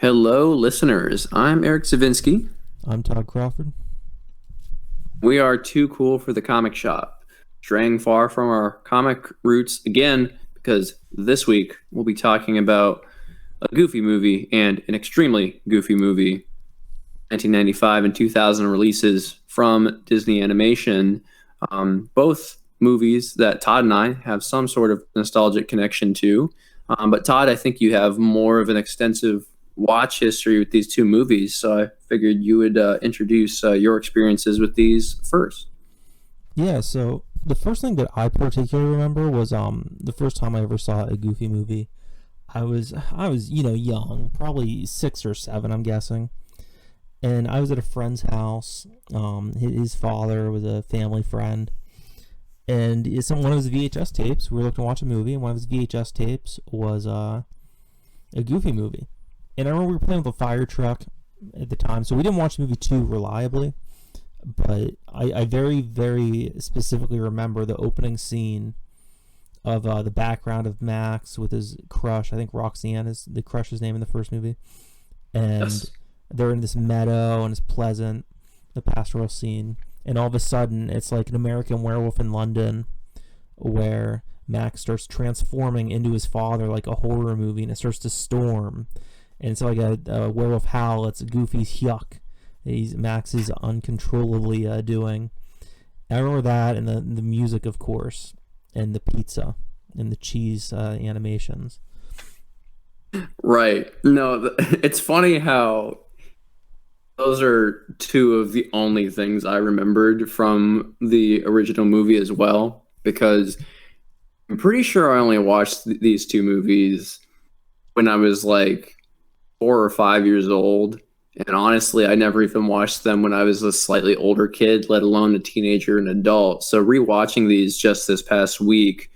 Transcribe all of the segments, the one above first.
Hello, listeners. I'm Eric Savinsky. I'm Todd Crawford. We are too cool for the comic shop, straying far from our comic roots again because this week we'll be talking about a goofy movie and an extremely goofy movie, 1995 and 2000 releases from Disney Animation. Both movies that Todd and I have some sort of nostalgic connection to. But Todd, I think you have more of an extensive watch history with these two movies, so I figured you would introduce your experiences with these first. Yeah, so the first thing that I particularly remember was the first time I ever saw a Goofy movie. I was young, probably 6 or 7, I'm guessing, and I was at a friend's house. His father was a family friend, and it's on one of his VHS tapes. We were looking to watch a movie, and one of his VHS tapes was a Goofy movie. And I remember we were playing with a fire truck at the time, so we didn't watch the movie too reliably. But I very, very specifically remember the opening scene of the background of Max with his crush. I think Roxanne is the crush's name in the first movie. And Yes. they're in this meadow and it's pleasant, the pastoral scene. And all of a sudden, it's like an American Werewolf in London where Max starts transforming into his father like a horror movie, and it starts to storm. And it's like a werewolf howl. It's Goofy's yuck. Max is uncontrollably doing. I remember that, and the music, of course, and the pizza and the cheese animations. Right. No, it's funny how those are two of the only things I remembered from the original movie as well, because I'm pretty sure I only watched these two movies when I was like 4 or 5 years old. And honestly, I never even watched them when I was a slightly older kid, let alone a teenager and adult. So rewatching these just this past week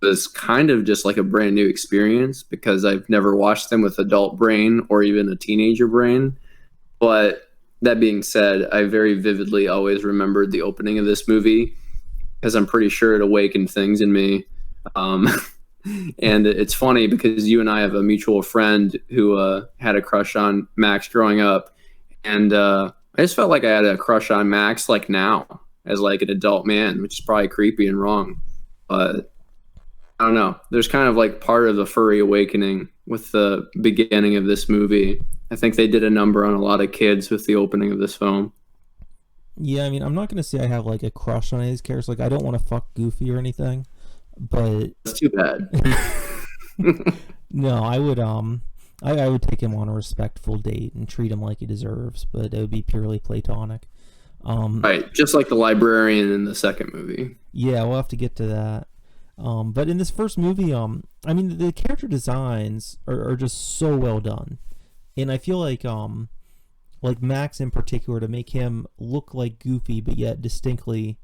was kind of just like a brand new experience because I've never watched them with adult brain or even a teenager brain. But that being said, I very vividly always remembered the opening of this movie because I'm pretty sure it awakened things in me. Um, and it's funny because you and I have a mutual friend who had a crush on Max growing up, and I just felt like I had a crush on Max like now as like an adult man, which is probably creepy and wrong. But I don't know. There's kind of like part of the furry awakening with the beginning of this movie. I think they did a number on a lot of kids with the opening of this film. Yeah, I mean, I'm not going to say I have like a crush on any of these characters. Like, I don't want to fuck Goofy or anything. But That's too bad. no, I would take him on a respectful date and treat him like he deserves, but it would be purely platonic. Right, just like the librarian in the second movie. Yeah, we'll have to get to that. But in this first movie, I mean, the character designs are just so well done, and I feel like Max in particular, to make him look like Goofy but yet distinctly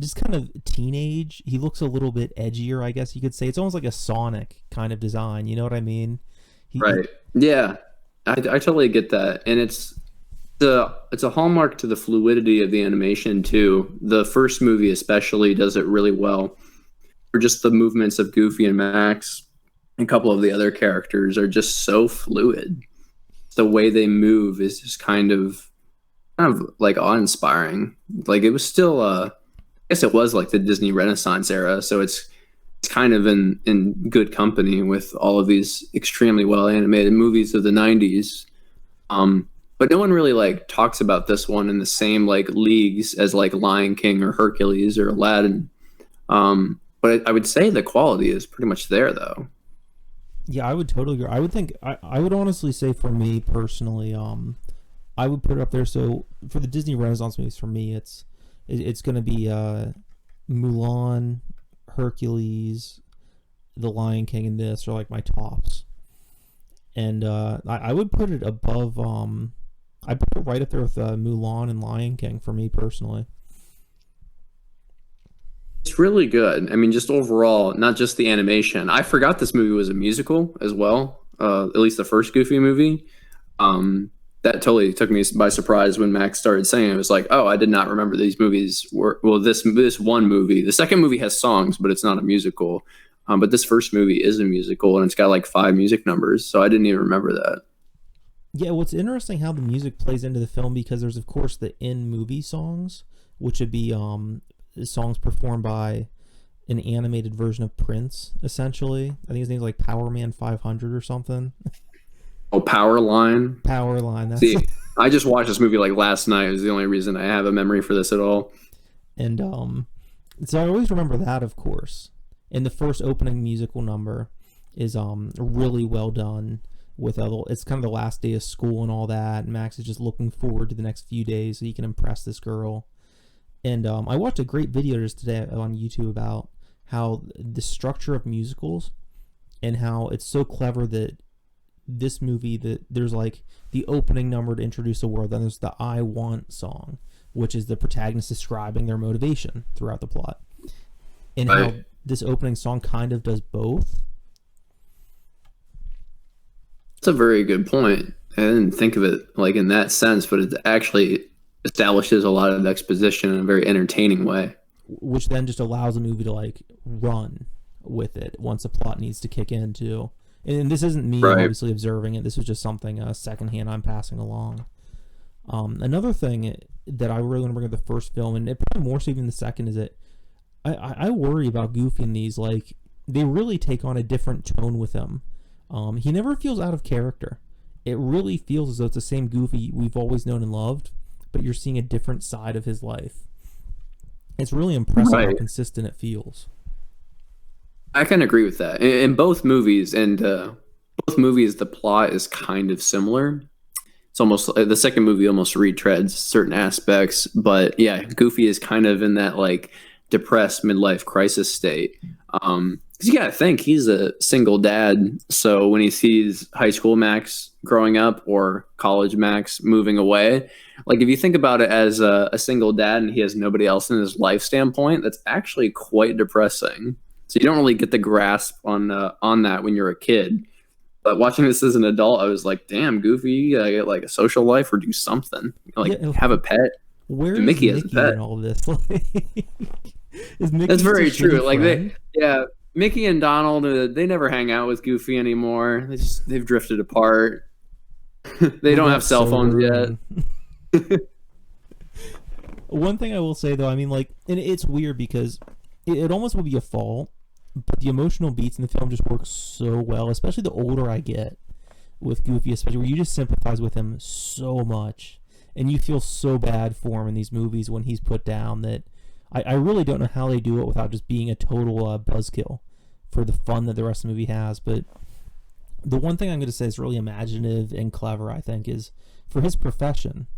just kind of teenage. He looks a little bit edgier, I guess you could say. It's almost like a Sonic kind of design. You know what I mean? He Right. Yeah, I totally get that, and it's a hallmark to the fluidity of the animation too. The first movie especially does it really well. Or just the movements of Goofy and Max, and a couple of the other characters are just so fluid. The way they move is just kind of like awe-inspiring. Like it was still I guess it was like the Disney Renaissance era, so it's kind of in good company with all of these extremely well animated movies of the 90s. But no one really like talks about this one in the same like leagues as like Lion King or Hercules or Aladdin. But I would say the quality is pretty much there though. Yeah, I would totally agree. I would think I would honestly say for me personally, I would put it up there. So for the Disney Renaissance movies, for me, it's going to be Mulan, Hercules, The Lion King, and this are like my tops. And I would put it above. I put it right up there with Mulan and Lion King for me personally. It's really good. I mean, just overall, not just the animation. I forgot this movie was a musical as well. At least the first Goofy movie. That totally took me by surprise when Max started saying it. It was like, oh, I did not remember these movies were well. This one movie, the second movie has songs, but it's not a musical. But this first movie is a musical, and it's got like five music numbers, so I didn't even remember that. Yeah, what's interesting how the music plays into the film because there's of course the in movie songs, which would be songs performed by an animated version of Prince, essentially. I think his name's like Power Man 500 or something. Oh, Powerline. Powerline. That's See, I just watched this movie like last night. Is the only reason I have a memory for this at all. and so I always remember that, of course. And the first opening musical number is really well done. With it's kind of the last day of school and all that. And Max is just looking forward to the next few days so he can impress this girl. And I watched a great video just today on YouTube about how the structure of musicals and how it's so clever that this movie that there's like the opening number to introduce the world, then there's the I Want song, which is the protagonist describing their motivation throughout the plot. And how this opening song kind of does both. It's a very good point. I didn't think of it like in that sense, but it actually establishes a lot of exposition in a very entertaining way. Which then just allows the movie to like run with it once the plot needs to kick in too. And this isn't me obviously observing it. This was just something secondhand I'm passing along. Another thing that I really want to bring up the first film, and it probably more so even the second, is that I worry about Goofy in these. Like, they really take on a different tone with him. He never feels out of character. It really feels as though it's the same Goofy we've always known and loved, but you're seeing a different side of his life. It's really impressive how consistent it feels. I can agree with that. In both movies, and both movies, the plot is kind of similar. It's almost the second movie almost retreads certain aspects, but yeah, Goofy is kind of in that like depressed midlife crisis state. Because you gotta think he's a single dad, so when he sees high school Max growing up or college Max moving away, like if you think about it as a single dad and he has nobody else in his life standpoint, that's actually quite depressing. So you don't really get the grasp on that when you're a kid. But watching this as an adult, I was like, "Damn, Goofy, you gotta get like a social life or do something. Like have a pet." Where is Mickey as a pet in all of this? Is Mickey That's very true. Like friend? Mickey and Donald, they never hang out with Goofy anymore. They've drifted apart. They don't have cell phones yet. One thing I will say though, I mean, like, and it's weird because it almost would be a fault, but the emotional beats in the film just work so well, especially the older I get with Goofy, especially where you just sympathize with him so much and you feel so bad for him in these movies when he's put down that I really don't know how they do it without just being a total buzzkill for the fun that the rest of the movie has. But the one thing I'm going to say is really imaginative and clever, I think, is for his profession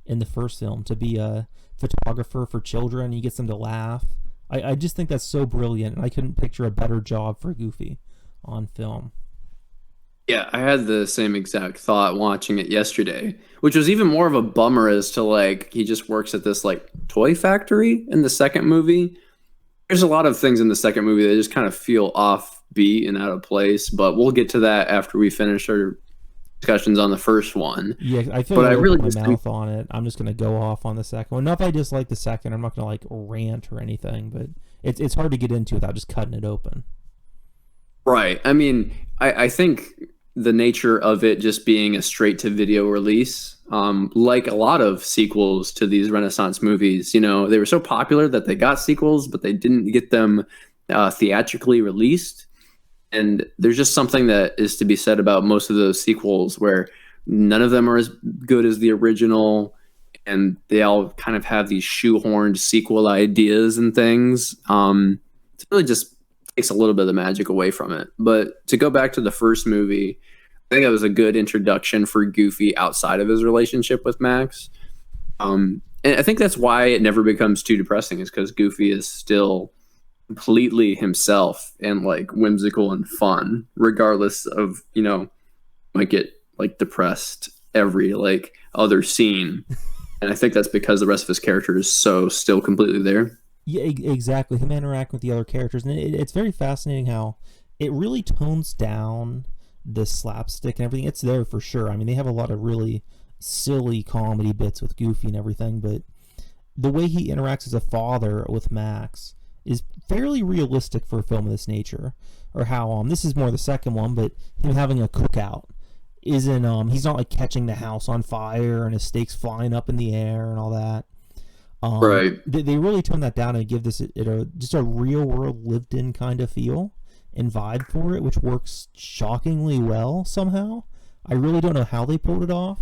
in the first film to be a photographer for children. He gets them to laugh. I just think that's so brilliant, and I couldn't picture a better job for Goofy on film. Yeah, I had the same exact thought watching it yesterday, which was even more of a bummer as to like he just works at this like toy factory in the second movie. There's a lot of things in the second movie that just kind of feel offbeat and out of place, but we'll get to that after we finish our discussions on the first one. Yeah, I feel like I really put my mouth on it. I'm just gonna go off on the second one. Not that I dislike the second. I'm not gonna like rant or anything, but it's hard to get into without just cutting it open. Right. I mean, I think the nature of it just being a straight to video release, like a lot of sequels to these Renaissance movies, you know, they were so popular that they got sequels, but they didn't get them theatrically released. And there's just something that is to be said about most of those sequels where none of them are as good as the original, and they all kind of have these shoehorned sequel ideas and things. It really just takes a little bit of the magic away from it. But to go back to the first movie, I think that was a good introduction for Goofy outside of his relationship with Max. And I think that's why it never becomes too depressing, is because Goofy is still completely himself and like whimsical and fun, regardless of, you know, might get like depressed every like other scene. And I think that's because the rest of his character is so still completely there. Yeah, exactly. Him interacting with the other characters, and it's very fascinating how it really tones down the slapstick and everything. It's there for sure. I mean, they have a lot of really silly comedy bits with Goofy and everything, but the way he interacts as a father with Max is fairly realistic for a film of this nature. Or how this is more the second one, but him having a cookout isn't he's not like catching the house on fire and his stakes flying up in the air and all that. Right. They really tone that down and give this just a real world lived in kind of feel and vibe for it, which works shockingly well somehow. I really don't know how they pulled it off.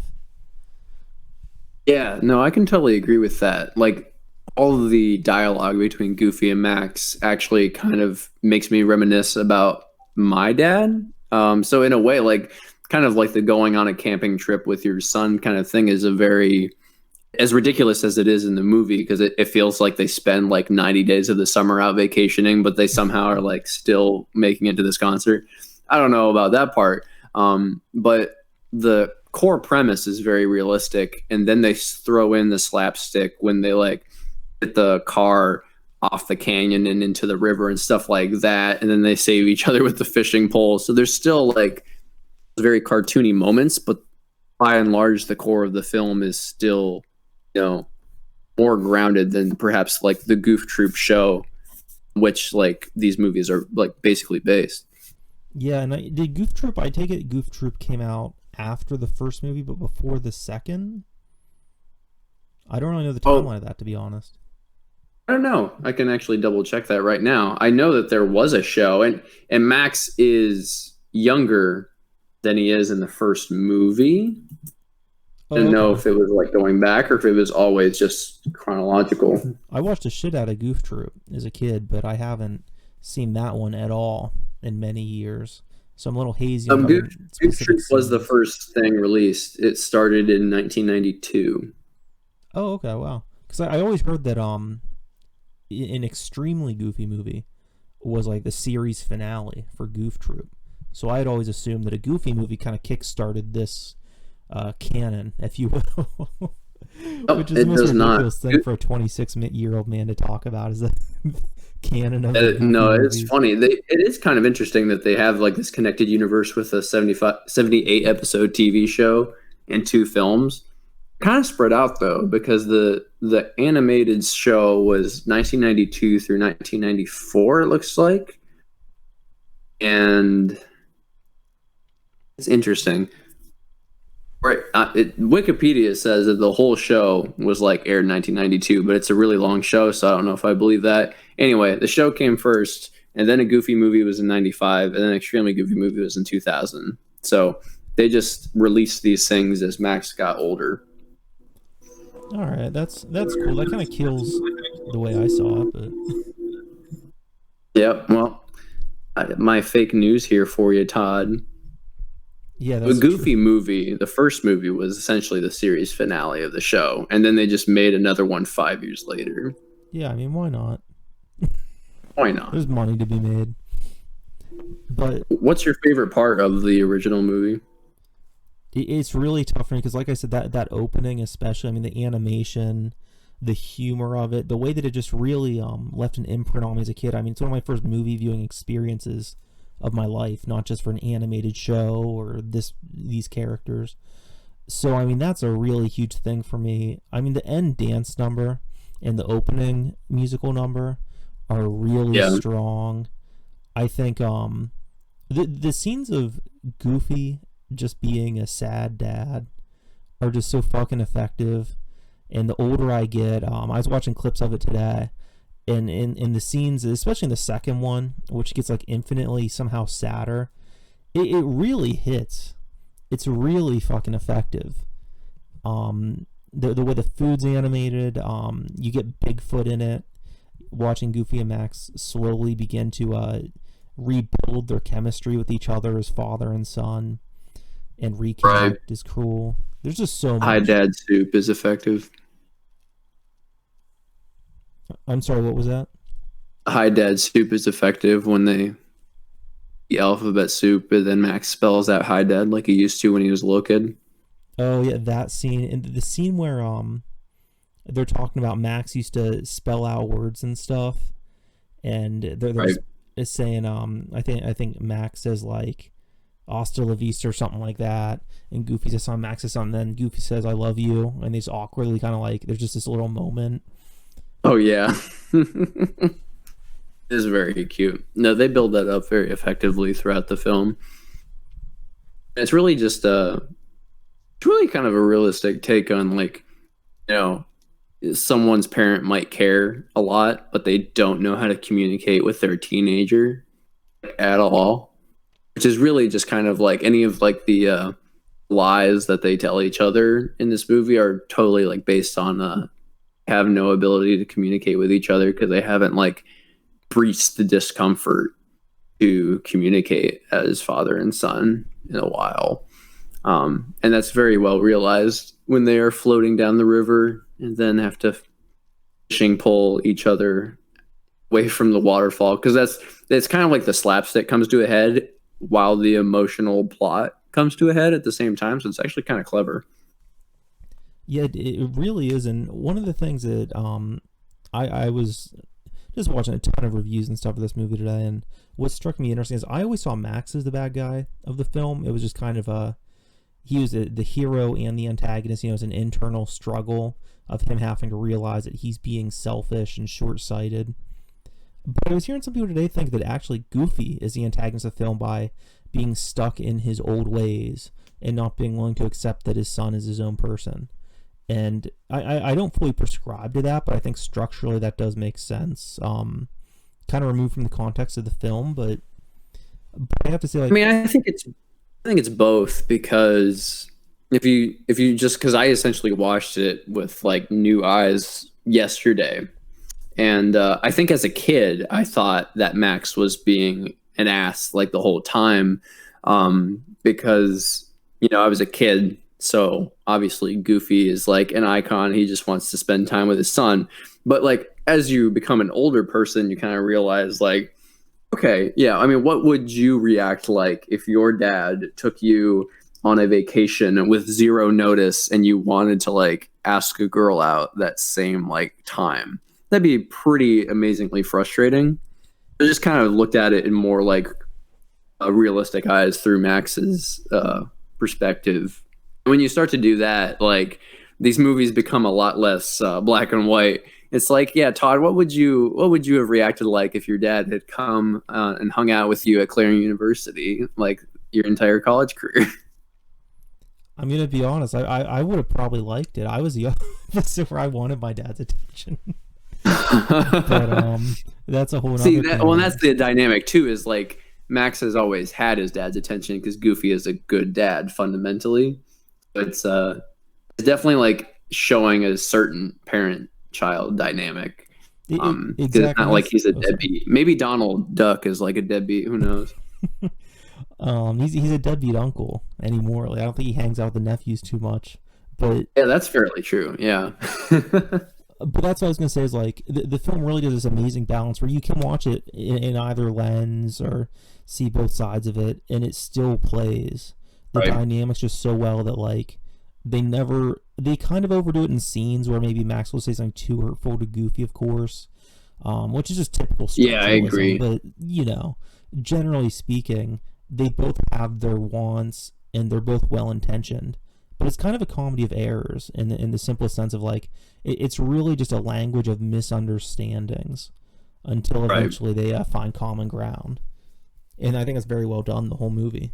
Yeah, no, I can totally agree with that. Like all of the dialogue between Goofy and Max actually kind of makes me reminisce about my dad. So in a way, like kind of like the going on a camping trip with your son kind of thing is a very as ridiculous as it is in the movie because it feels like they spend like 90 days of the summer out vacationing, but they somehow are like still making it to this concert. I don't know about that part. But the core premise is very realistic. And then they throw in the slapstick when they like get the car off the canyon and into the river and stuff like that. And then they save each other with the fishing pole. So there's still like very cartoony moments, but by and large, the core of the film is still, you know, more grounded than perhaps like the Goof Troop show, which like these movies are like basically based. Yeah, and did Goof Troop? I take it Goof Troop came out after the first movie, but before the second. I don't really know the Oh, timeline of that, to be honest. I don't know. I can actually double check that right now. I know that there was a show, and Max is younger than he is in the first movie. I Oh, didn't know okay. if it was like going back or if it was always just chronological. I watched the shit out of Goof Troop as a kid, but I haven't seen that one at all in many years. So I'm a little hazy on Goof, the Goof specific Troop was the scenes. first thing released. It started in 1992. Oh, okay, wow. Because I always heard that an extremely goofy movie was like the series finale for Goof Troop. So I had always assumed that a Goofy movie kind of kick-started this canon, if you will. Oh, Which is the it most does not. ridiculous thing for a 26-year-old man to talk about is the canon of the Goofy No, it's movies. funny. It is kind of interesting that they have like this connected universe with a 78 episode TV show and two films. Kind of spread out though, because the animated show was 1992 through 1994. It looks like, and it's interesting. Right. Wikipedia says that the whole show was like aired in 1992, but it's a really long show, so I don't know if I believe that. Anyway, the show came first, and then a Goofy movie was in 95, and then an Extremely Goofy movie was in 2000. So they just released these things as Max got older. All right, that's cool. That kind of kills the way I saw it, but Yep. Well, my fake news here for you, Todd. yeah, The that's true. Goofy movie, the first movie was essentially the series finale of the show, and then they just made another one 5 years later. Yeah, I mean, why not? Why not? There's money to be made. But What's your favorite part of the original movie? it's really tough for me because, like I said, that opening, especially, I mean, the animation, the humor of it, the way that it just really left an imprint on me as a kid. I mean, it's one of my first movie viewing experiences of my life, not just for an animated show or these characters. So, I mean, that's a really huge thing for me. I mean, the end dance number and the opening musical number are really Yeah, strong. I think the scenes of Goofy just being a sad dad are just so fucking effective. And the older I get, I was watching clips of it today, and in the scenes, especially in the second one, which gets like infinitely somehow sadder, it really hits. It's really fucking effective. The way the food's animated, you get Bigfoot in it. Watching Goofy and Max slowly begin to rebuild their chemistry with each other as father and son and right. reconnect is cool. There's just so High much. Dad Soup is effective. I'm sorry, what was that? High Dad Soup is effective when they eat alphabet soup, and then Max spells out High Dad like he used to when he was a little kid. Oh yeah, that scene and the scene where they're talking about Max used to spell out words and stuff, and they're Right. saying I think Max says like "Hasta la vista" or something like that, and Goofy says something, Max says something, then Goofy says "I love you," and they just awkwardly kind of like there's just this little moment. Oh yeah. It is very cute. No, they build that up very effectively throughout the film. It's really just it's really kind of a realistic take on like, you know, someone's parent might care a lot, but they don't know how to communicate with their teenager at all, which is really just kind of like any of like the lies that they tell each other in this movie are totally like based on have no ability to communicate with each other because they haven't like breached the discomfort to communicate as father and son in a while. And that's very well realized when they are floating down the river and then have to fishing pole each other away from the waterfall because that's kind of like the slapstick comes to a head while the emotional plot comes to a head at the same time. So it's actually kind of clever. Yeah, it really is. And one of the things that I was just watching a ton of reviews and stuff of this movie today, and what struck me interesting is I always saw Max as the bad guy of the film. It was just kind of he was the hero and the antagonist. You know, it's an internal struggle of him having to realize that he's being selfish and short-sighted. But I was hearing some people today think that actually Goofy is the antagonist of the film by being stuck in his old ways and not being willing to accept that his son is his own person. And I don't fully prescribe to that, but I think structurally that does make sense. Kind of removed from the context of the film, but I have to say, like, I mean, I think it's both because if you just because I essentially watched it with like new eyes yesterday, and I think as a kid I thought that Max was being an ass like the whole time, because I was a kid. So obviously Goofy is like an icon. He just wants to spend time with his son. But like as you become an older person, you kind of realize like, okay, yeah, I mean, what would you react like if your dad took you on a vacation with zero notice and you wanted to like ask a girl out that same like time? That'd be pretty amazingly frustrating. I just kind of looked at it in more like realistic eyes through Max's perspective. When you start to do that, like these movies become a lot less black and white. It's like, yeah, Todd, what would you have reacted like if your dad had come and hung out with you at Clarion University like your entire college career? I'm gonna be honest. I would have probably liked it. I was the opposite where I wanted my dad's attention. But that's a whole See other that? thing. Well, that's the dynamic too. Is like Max has always had his dad's attention because Goofy is a good dad fundamentally. It's definitely like showing a certain parent-child dynamic. Because it's Exactly. not like he's a deadbeat. Maybe Donald Duck is like a deadbeat. Who knows? He's a deadbeat uncle anymore. Like, I don't think he hangs out with the nephews too much. But Yeah, that's fairly true. Yeah. that's what I was gonna say is like the film really does this amazing balance where you can watch it in either lens or see both sides of it, and it still plays the Right. dynamics just so well that like they kind of overdo it in scenes where maybe Max will say something too hurtful to Goofy, of course, which is just typical Yeah, I structuralism. agree. But generally speaking, they both have their wants and they're both well intentioned. But it's kind of a comedy of errors in the simplest sense of like it's really just a language of misunderstandings until Right. eventually they find common ground. And I think it's very well done the whole movie.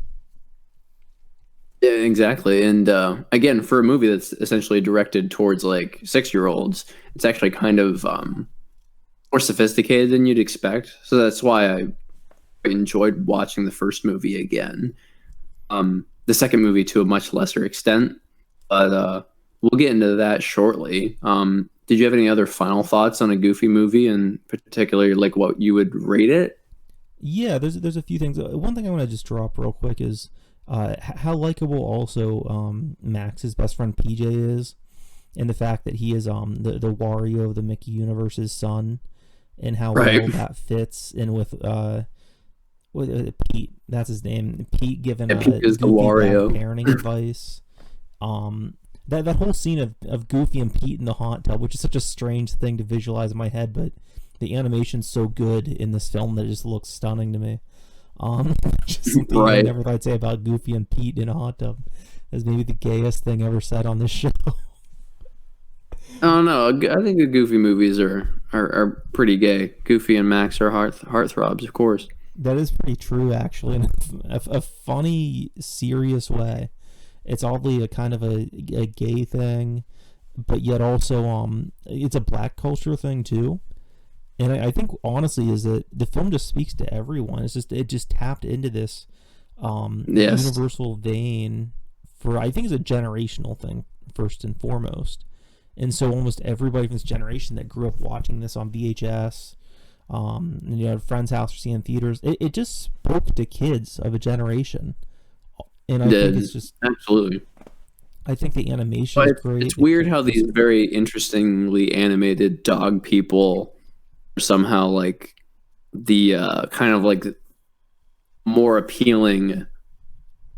Yeah, exactly. And again, for a movie that's essentially directed towards like 6-year-olds, it's actually kind of more sophisticated than you'd expect. So that's why I enjoyed watching the first movie again. The second movie to a much lesser extent, but we'll get into that shortly. Did you have any other final thoughts on a Goofy movie, and particularly like what you would rate it? Yeah, there's a few things. One thing I want to just drop real quick is how likable also Max's best friend PJ is, and the fact that he is the Wario of the Mickey universe's son, and how Right. well that fits in with Pete. That's his name. Pete giving Yeah, Pete is the Goofy bad Wario. parenting advice. That whole scene of Goofy and Pete in the hot tub, which is such a strange thing to visualize in my head, but the animation's so good in this film that it just looks stunning to me. Just something I Right. never thought I'd say about Goofy and Pete in a hot tub is maybe the gayest thing ever said on this show. I don't know. I think the Goofy movies are pretty gay. Goofy and Max are heartthrobs, of course. That is pretty true, actually, in a funny, serious way. It's oddly a kind of a gay thing, but yet also it's a black culture thing too. And I think honestly is that the film just speaks to everyone. It just tapped into this Yes. universal vein for, I think it's a generational thing first and foremost. And so almost everybody from this generation that grew up watching this on VHS, at friends' house or seeing in theaters, it just spoke to kids of a generation. And I think Did it's just, absolutely. I think the animation But is it's great. weird how these very interestingly animated dog people are somehow like the kind of like more appealing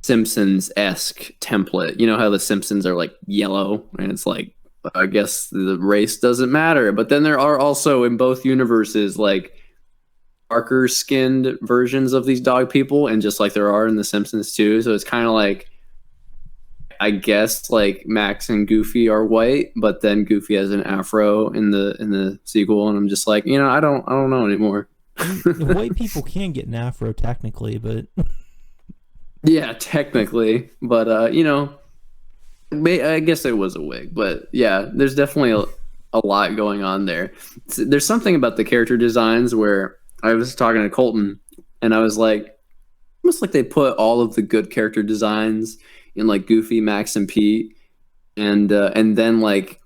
Simpsons esque template. You know how the Simpsons are like yellow, and it's like I guess the race doesn't matter. But then there are also in both universes like darker skinned versions of these dog people, and just like there are in the Simpsons too. So it's kind of like I guess like Max and Goofy are white, but then Goofy has an afro in the sequel, and I'm just like, I don't know anymore. I mean, white people can get an afro technically, but Yeah, technically, but I guess it was a wig, but yeah, there's definitely a lot going on there. There's something about the character designs where I was talking to Colton, and I was like, almost like they put all of the good character designs in like Goofy, Max, and Pete, and then like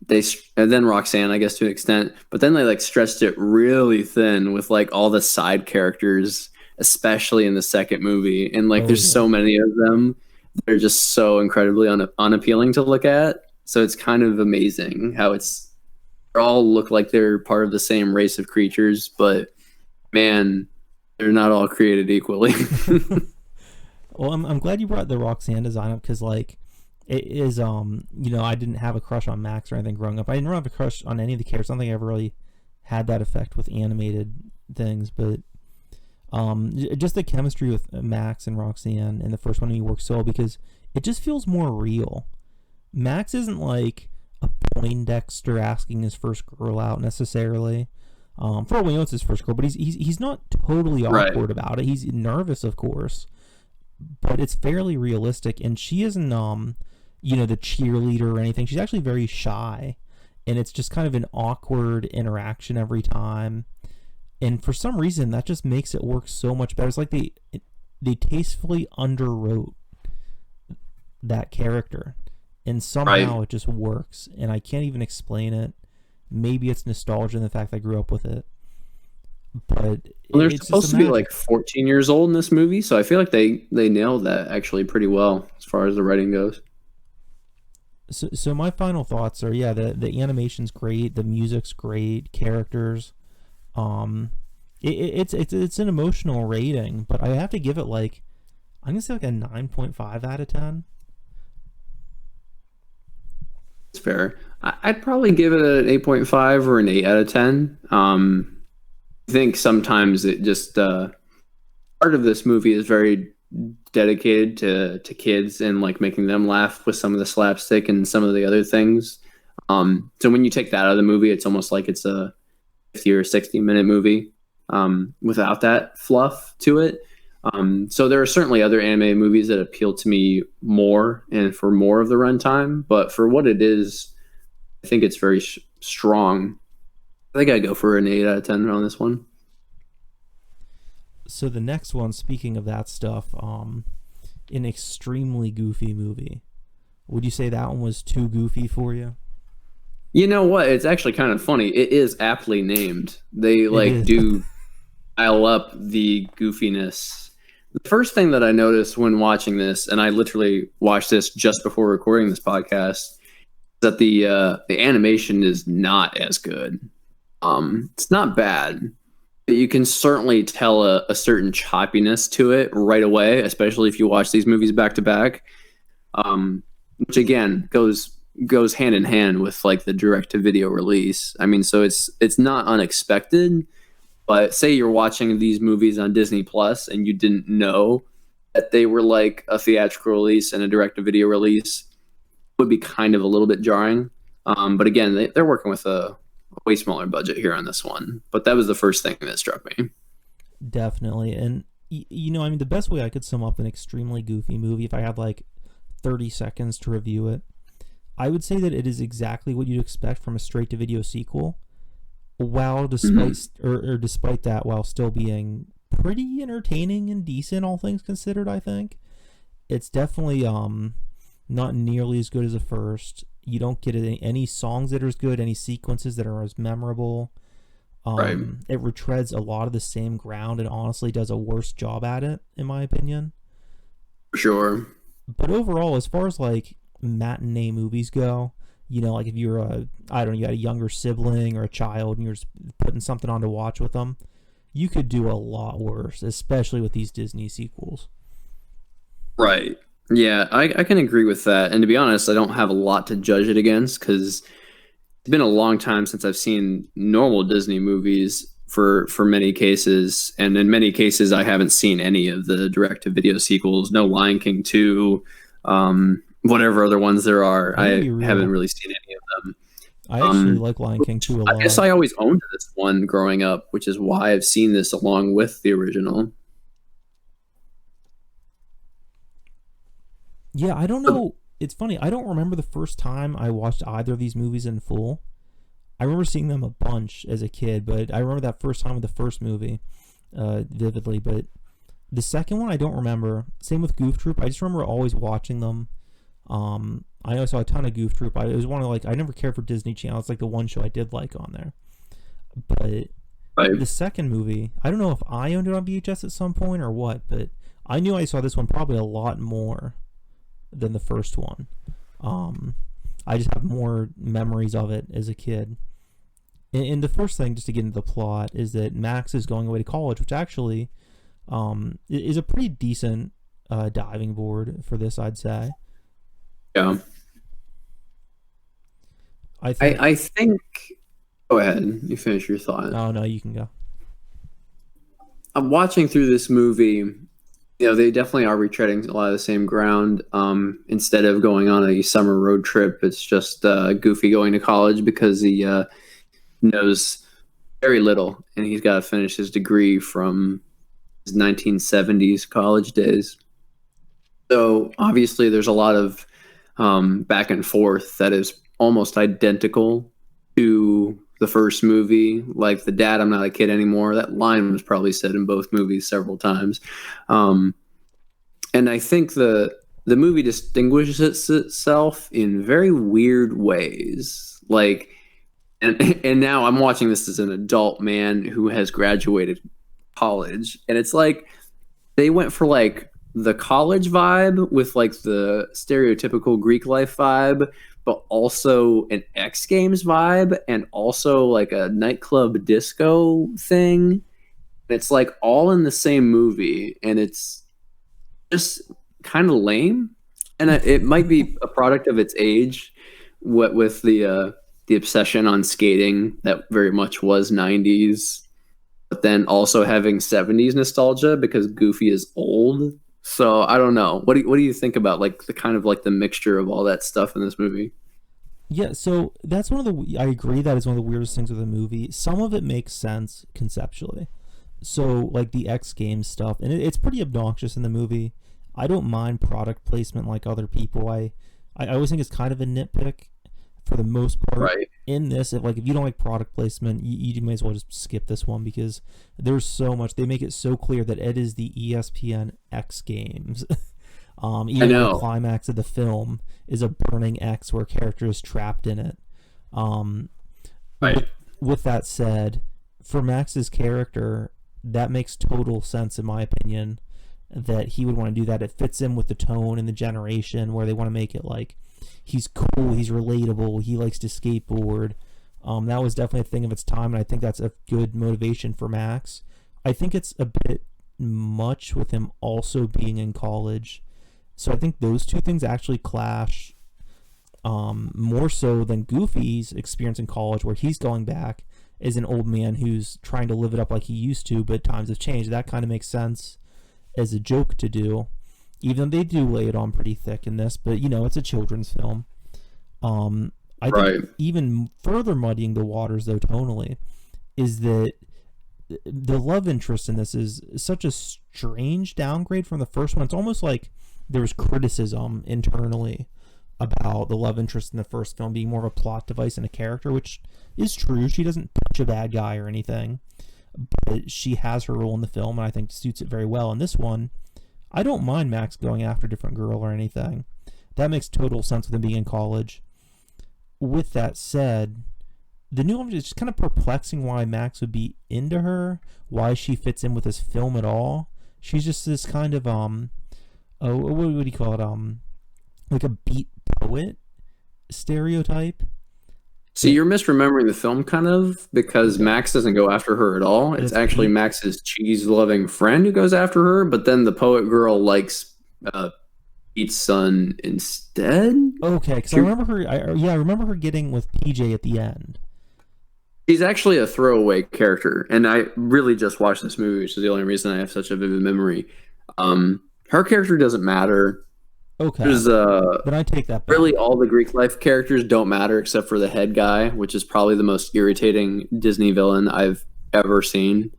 and then Roxanne, I guess to an extent, but then they like stretched it really thin with like all the side characters, especially in the second movie, and like oh there's yeah. so many of them. They're just so incredibly unappealing to look at. So it's kind of amazing how they all look like they're part of the same race of creatures, but man, they're not all created equally. Well, I'm glad you brought the Roxanne design up because like it is I didn't have a crush on Max or anything growing up. I didn't have a crush on any of the characters. I don't think I ever really had that effect with animated things, but just the chemistry with Max and Roxanne in the first one, he works so well because it just feels more real. Max isn't like a Poindexter asking his first girl out necessarily. For all we know, it's his first girl, but he's not totally Right. awkward about it. He's nervous, of course, but it's fairly realistic. And she isn't the cheerleader or anything. She's actually very shy, and it's just kind of an awkward interaction every time. And for some reason, that just makes it work so much better. It's like they tastefully underwrote that character, and Right. somehow it just works. And I can't even explain it. Maybe it's nostalgia and the fact I grew up with it, but Well, they're it's just supposed a to be magic. like 14 years old in this movie, so I feel like they nailed that actually pretty well as far as the writing goes. So my final thoughts are, yeah, the animation's great, the music's great, characters. Um, it's an emotional rating, but I have to give it like I'm gonna say like a 9.5 out of 10. It's fair. I'd probably give it an 8.5 or an 8 out of 10. I think sometimes it just part of this movie is very dedicated to kids and like making them laugh with some of the slapstick and some of the other things. So when you take that out of the movie, it's almost like it's a 50 or 60-minute movie without that fluff to it. So there are certainly other animated movies that appeal to me more and for more of the runtime, but for what it is, I think it's very strong. I think I'd go for an 8 out of 10 on this one. So the next one, speaking of that stuff, an extremely goofy movie. Would you say that one was too goofy for you? You know what? It's actually kind of funny. It is aptly named. They It like is. do dial up the goofiness. The first thing that I noticed when watching this, and I literally watched this just before recording this podcast, is that the animation is not as good. It's not bad, but you can certainly tell a certain choppiness to it right away, especially if you watch these movies back to back. Which again goes hand in hand with like the direct to video release. I mean, so it's not unexpected, but say you're watching these movies on Disney Plus and you didn't know that they were like a theatrical release and a direct to video release, would be kind of a little bit jarring. But again, they're working with a way smaller budget here on this one. But that was the first thing that struck me. Definitely. And I mean, the best way I could sum up an extremely goofy movie, if I had like 30 seconds to review it, I would say that it is exactly what you'd expect from a straight to video sequel, while Hmm. despite that, while still being pretty entertaining and decent, all things considered. I think it's definitely not nearly as good as the first. You don't get any songs that are as good, any sequences that are as memorable. Right. It retreads a lot of the same ground and honestly does a worse job at it, in my opinion. For sure. But overall, as far as like matinee movies go, like if you're I don't know, you had a younger sibling or a child and you're just putting something on to watch with them, you could do a lot worse, especially with these Disney sequels. Right. Yeah, I can agree with that. And to be honest, I don't have a lot to judge it against because it's been a long time since I've seen normal Disney movies for many cases, and in many cases I haven't seen any of the direct to video sequels. No Lion King 2, whatever other ones there are. I'm gonna I be haven't real. really seen any of them. I actually Um, like Lion King which 2 a I guess lot. I always owned this one growing up, which is why I've seen this along with the original. Yeah, I don't know. It's funny. I don't remember the first time I watched either of these movies in full. I remember seeing them a bunch as a kid, but I remember that first time with the first movie vividly. But the second one, I don't remember. Same with Goof Troop. I just remember always watching them. I know I saw a ton of Goof Troop. It was one of like I never cared for Disney Channel. It's like the one show I did like on there. But Right. the second movie, I don't know if I owned it on VHS at some point or what, but I knew I saw this one probably a lot more than the first one. Um, I just have more memories of it as a kid. And the first thing, just to get into the plot, is that Max is going away to college, which actually is a pretty decent diving board for this, I'd say. Yeah. I think. I think. Go ahead. You finish your thought. Oh no, you can go. I'm watching through this movie. They definitely are retreading a lot of the same ground. Instead of going on a summer road trip, it's just Goofy going to college because he knows very little, and he's got to finish his degree from his 1970s college days. So obviously, there's a lot of back and forth that is almost identical to the first movie. Like the dad, I'm not a kid anymore. That line was probably said in both movies several times. Um, and I think the movie distinguishes itself in very weird ways. Like, and now I'm watching this as an adult man who has graduated college, and it's like they went for like the college vibe with like the stereotypical Greek life vibe, but also an X Games vibe and also like a nightclub disco thing. It's like all in the same movie, and it's just kind of lame. And it might be a product of its age, what with the obsession on skating that very much was 90s, but then also having 70s nostalgia because Goofy is old. So I don't know. What do you think about like the kind of like the mixture of all that stuff in this movie? Yeah, so that's one of the. I agree that is one of the weirdest things with the movie. Some of it makes sense conceptually. So like the X Games stuff, and it's pretty obnoxious in the movie. I don't mind product placement like other people. I always think it's kind of a nitpick for the most part. Right. In this, if you don't like product placement, you may as well just skip this one because there's so much. They make it so clear that it is the ESPN X Games. I Even the know. climax of the film is a burning X where a character is trapped in it. Um, Right. with with that said, for Max's character, that makes total sense in my opinion. That he would want to do that. It fits in with the tone and the generation where they want to make it like he's cool, he's relatable, he likes to skateboard. That was definitely a thing of its time, and I think that's a good motivation for Max. I think it's a bit much with him also being in college, so I think those two things actually clash more so than Goofy's experience in college, where he's going back as an old man who's trying to live it up like he used to, but times have changed. That kind of makes sense as a joke to do, even though they do lay it on pretty thick in this. But it's a children's film. I think Right. even further muddying the waters, though, tonally, is that the love interest in this is such a strange downgrade from the first one. It's almost like there was criticism internally about the love interest in the first film being more of a plot device and a character, which is true. She doesn't punch a bad guy or anything, but she has her role in the film, and I think suits it very well. In this one, I don't mind Max going after a different girl or anything. That makes total sense with him being in college. With that said, the new one is just kind of perplexing why Max would be into her, why she fits in with this film at all. She's just this kind of oh, what would you call it, like a beat poet stereotype. See, you're misremembering the film kind of, because Max doesn't go after her at all. It's actually Max's cheese-loving friend who goes after her, but then the poet girl likes Pete's son instead. Okay, because I remember her. I remember her getting with PJ at the end. She's actually a throwaway character, and I really just watched this movie, which is the only reason I have such a vivid memory. Her character doesn't matter. Okay. There's then I take that back. Really all the Greek life characters don't matter except for the head guy, which is probably the most irritating Disney villain I've ever seen.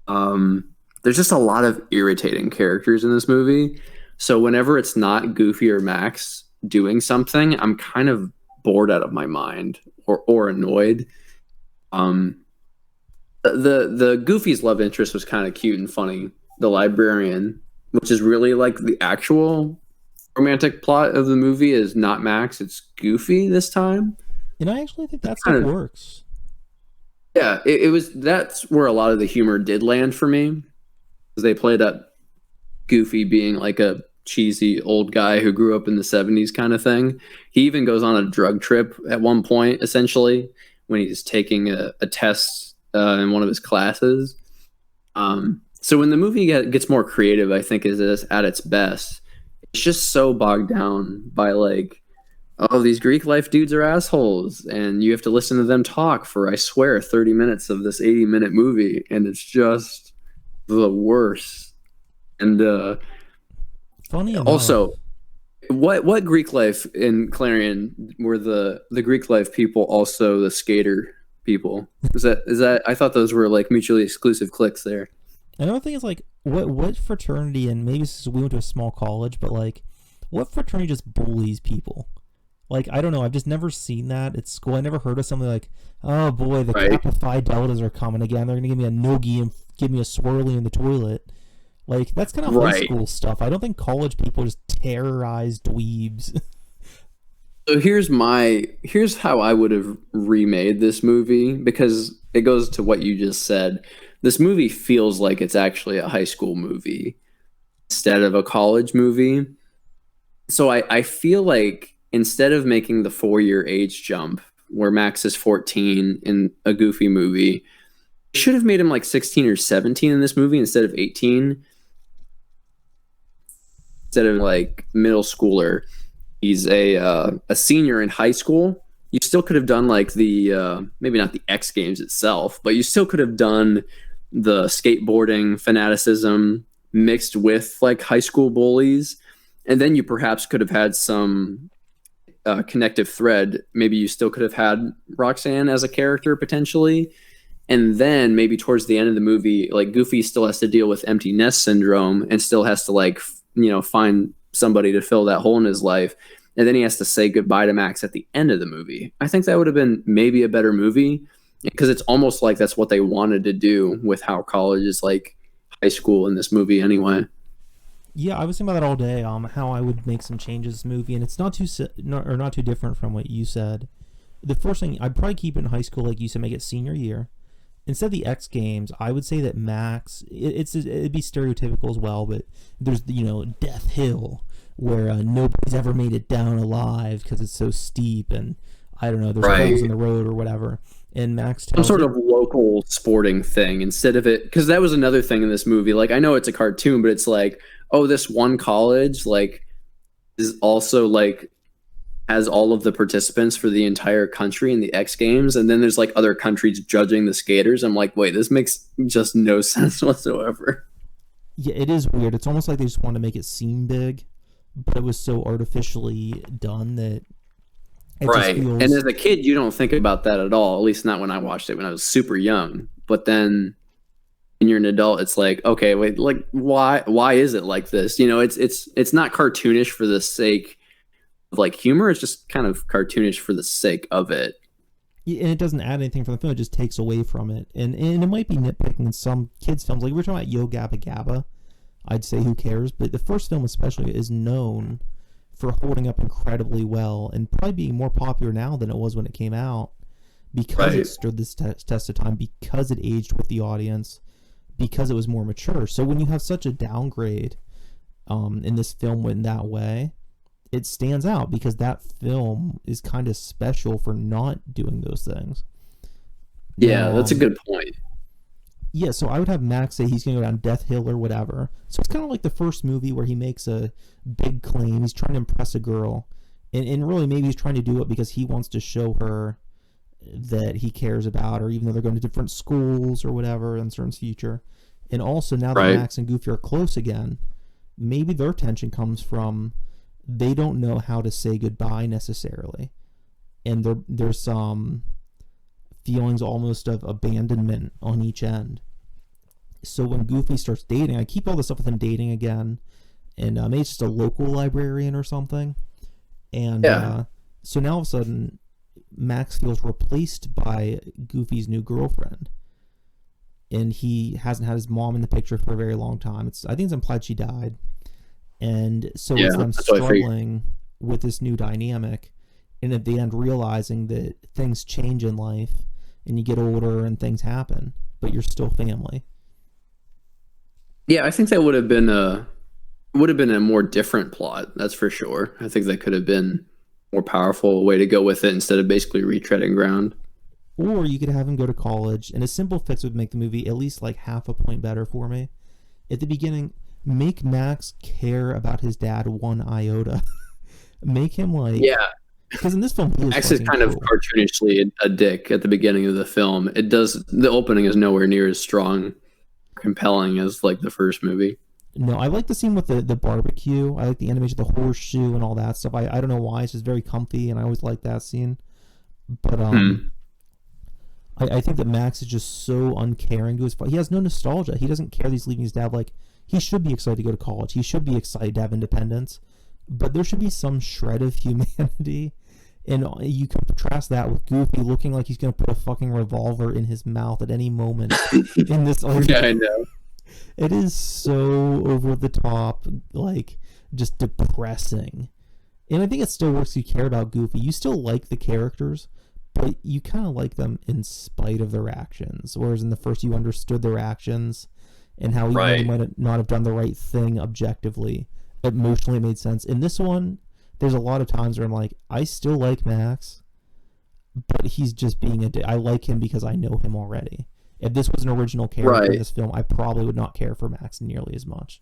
There's just a lot of irritating characters in this movie. So whenever it's not Goofy or Max doing something, I'm kind of bored out of my mind or annoyed. The Goofy's love interest was kind of cute and funny. The librarian, which is really like the actual romantic plot of the movie, is not Max, it's Goofy this time. And I actually think that stuff works. Yeah, it was. That's where a lot of the humor did land for me, because they played up Goofy being like a cheesy old guy who grew up in the 70s kind of thing. He even goes on a drug trip at one point, essentially, when he's taking a test in one of his classes. So when the movie gets more creative, I think is at its best. It's just so bogged down by like, oh, these Greek life dudes are assholes, and you have to listen to them talk for, I swear, 30 minutes of this 80-minute movie, and it's just the worst. And funny enough, also, what Greek life in Clarion were the Greek life people also the skater people? Is that I thought those were like mutually exclusive cliques there. Another thing is like what fraternity, and maybe this is, we went to a small college, but like what fraternity just bullies people? Like, I don't know, I've just never seen that at school. I never heard of something like, oh boy, the Kappa Phi Deltas are coming again. They're gonna give me a noogie and give me a swirly in the toilet. Like, that's kind of high school stuff. I don't think college people just terrorize dweebs. So here's how I would have remade this movie, because it goes to what you just said. This movie feels like it's actually a high school movie instead of a college movie. So I feel like instead of making the 4-year age jump where Max is 14 in a Goofy movie, they should have made him like 16 or 17 in this movie instead of 18. Instead of like middle schooler, he's a senior in high school. You still could have done like the maybe not the X Games itself, but you still could have done the skateboarding fanaticism mixed with like high school bullies, and then you perhaps could have had some connective thread. Maybe you still could have had Roxanne as a character potentially, and then maybe towards the end of the movie, like Goofy still has to deal with empty nest syndrome and still has to like find somebody to fill that hole in his life, and then he has to say goodbye to Max at the end of the movie. I think that would have been maybe a better movie, because it's almost like that's what they wanted to do with how college is like high school in this movie anyway. Yeah, I was thinking about that all day. How I would make some changes to this movie, and it's not too different from what you said. The first thing, I'd probably keep it in high school, like you said, make it senior year. Instead of the X Games, I would say that Max, it'd be stereotypical as well, but there's Death Hill, where nobody's ever made it down alive because it's so steep, and I don't know, there's holes in the road or whatever. And Max tells some sort of local sporting thing instead of it, because that was another thing in this movie. Like, I know it's a cartoon, but it's like, oh, this one college like is also like has all of the participants for the entire country in the X Games, and then there's like other countries judging the skaters. I'm like, wait, this makes just no sense whatsoever. Yeah, it is weird. It's almost like they just wanted to make it seem big, but it was so artificially done that it just feels... And as a kid, you don't think about that at all, at least not when I watched it when I was super young. But then and you're an adult, it's like, okay, wait, like why is it like this? You know, it's not cartoonish for the sake of like humor. It's just kind of cartoonish for the sake of it. Yeah, and it doesn't add anything from the film; it just takes away from it. And it might be nitpicking in some kids' films, like we were talking about Yo Gabba Gabba. I'd say who cares, but the first film especially is known for holding up incredibly well and probably being more popular now than it was when it came out because Right. it stood this test of time, because it aged with the audience, because it was more mature. So when you have such a downgrade in this film in that way, it stands out because that film is kind of special for not doing those things. Yeah, Now, that's a good point. yeah, so I would have Max say he's going to go down Death Hill or whatever. So it's kind of like the first movie where he makes a big claim. He's trying to impress a girl. And really, maybe he's trying to do it because he wants to show her that he cares about her, even though they're going to different schools or whatever in certain future. And also, now that Right. Max and Goofy are close again, maybe their tension comes from they don't know how to say goodbye necessarily. And there's some feelings almost of abandonment on each end. So when Goofy starts dating, I keep all this up with him dating again, and maybe it's just a local librarian or something. And Yeah. so now all of a sudden, Max feels replaced by Goofy's new girlfriend, and he hasn't had his mom in the picture for a very long time. I think it's implied she died, and so Yeah, it's them that's what I figured. struggling with this new dynamic, and at the end realizing that things change in life, and you get older and things happen, but you're still family. Yeah, I think that would have been a more different plot. That's for sure. I think that could have been more powerful way to go with it instead of basically retreading ground. Or you could have him go to college, and a simple fix would make the movie at least like half a point better for me. At the beginning, make Max care about his dad one iota. Make him like, Yeah, because in this film he was Max is fucking kind of cruel. cartoonishly a dick at the beginning of the film. The opening is nowhere near as strong, compelling as like the first movie. No, I like the scene with the barbecue. I like the animation, the horseshoe, and all that stuff. I don't know why. It's just very comfy, and I always like that scene. But Hmm. I think that Max is just so uncaring to his father. He has no nostalgia. He doesn't care that he's leaving his dad. Like, he should be excited to go to college. He should be excited to have independence. But there should be some shred of humanity. And you can contrast that with Goofy looking like he's going to put a fucking revolver in his mouth at any moment in this. Like, Yeah, I know. it is so over the top, like, just depressing. And I think it still works. You care about Goofy. You still like the characters, but you kind of like them in spite of their actions. Whereas in the first, you understood their actions and how even though they Right. might not have done the right thing objectively, emotionally it made sense. In this one, there's a lot of times where I'm like, I still like Max, but he's just being I like him because I know him already. If this was an original character in Right. this film, I probably would not care for Max nearly as much.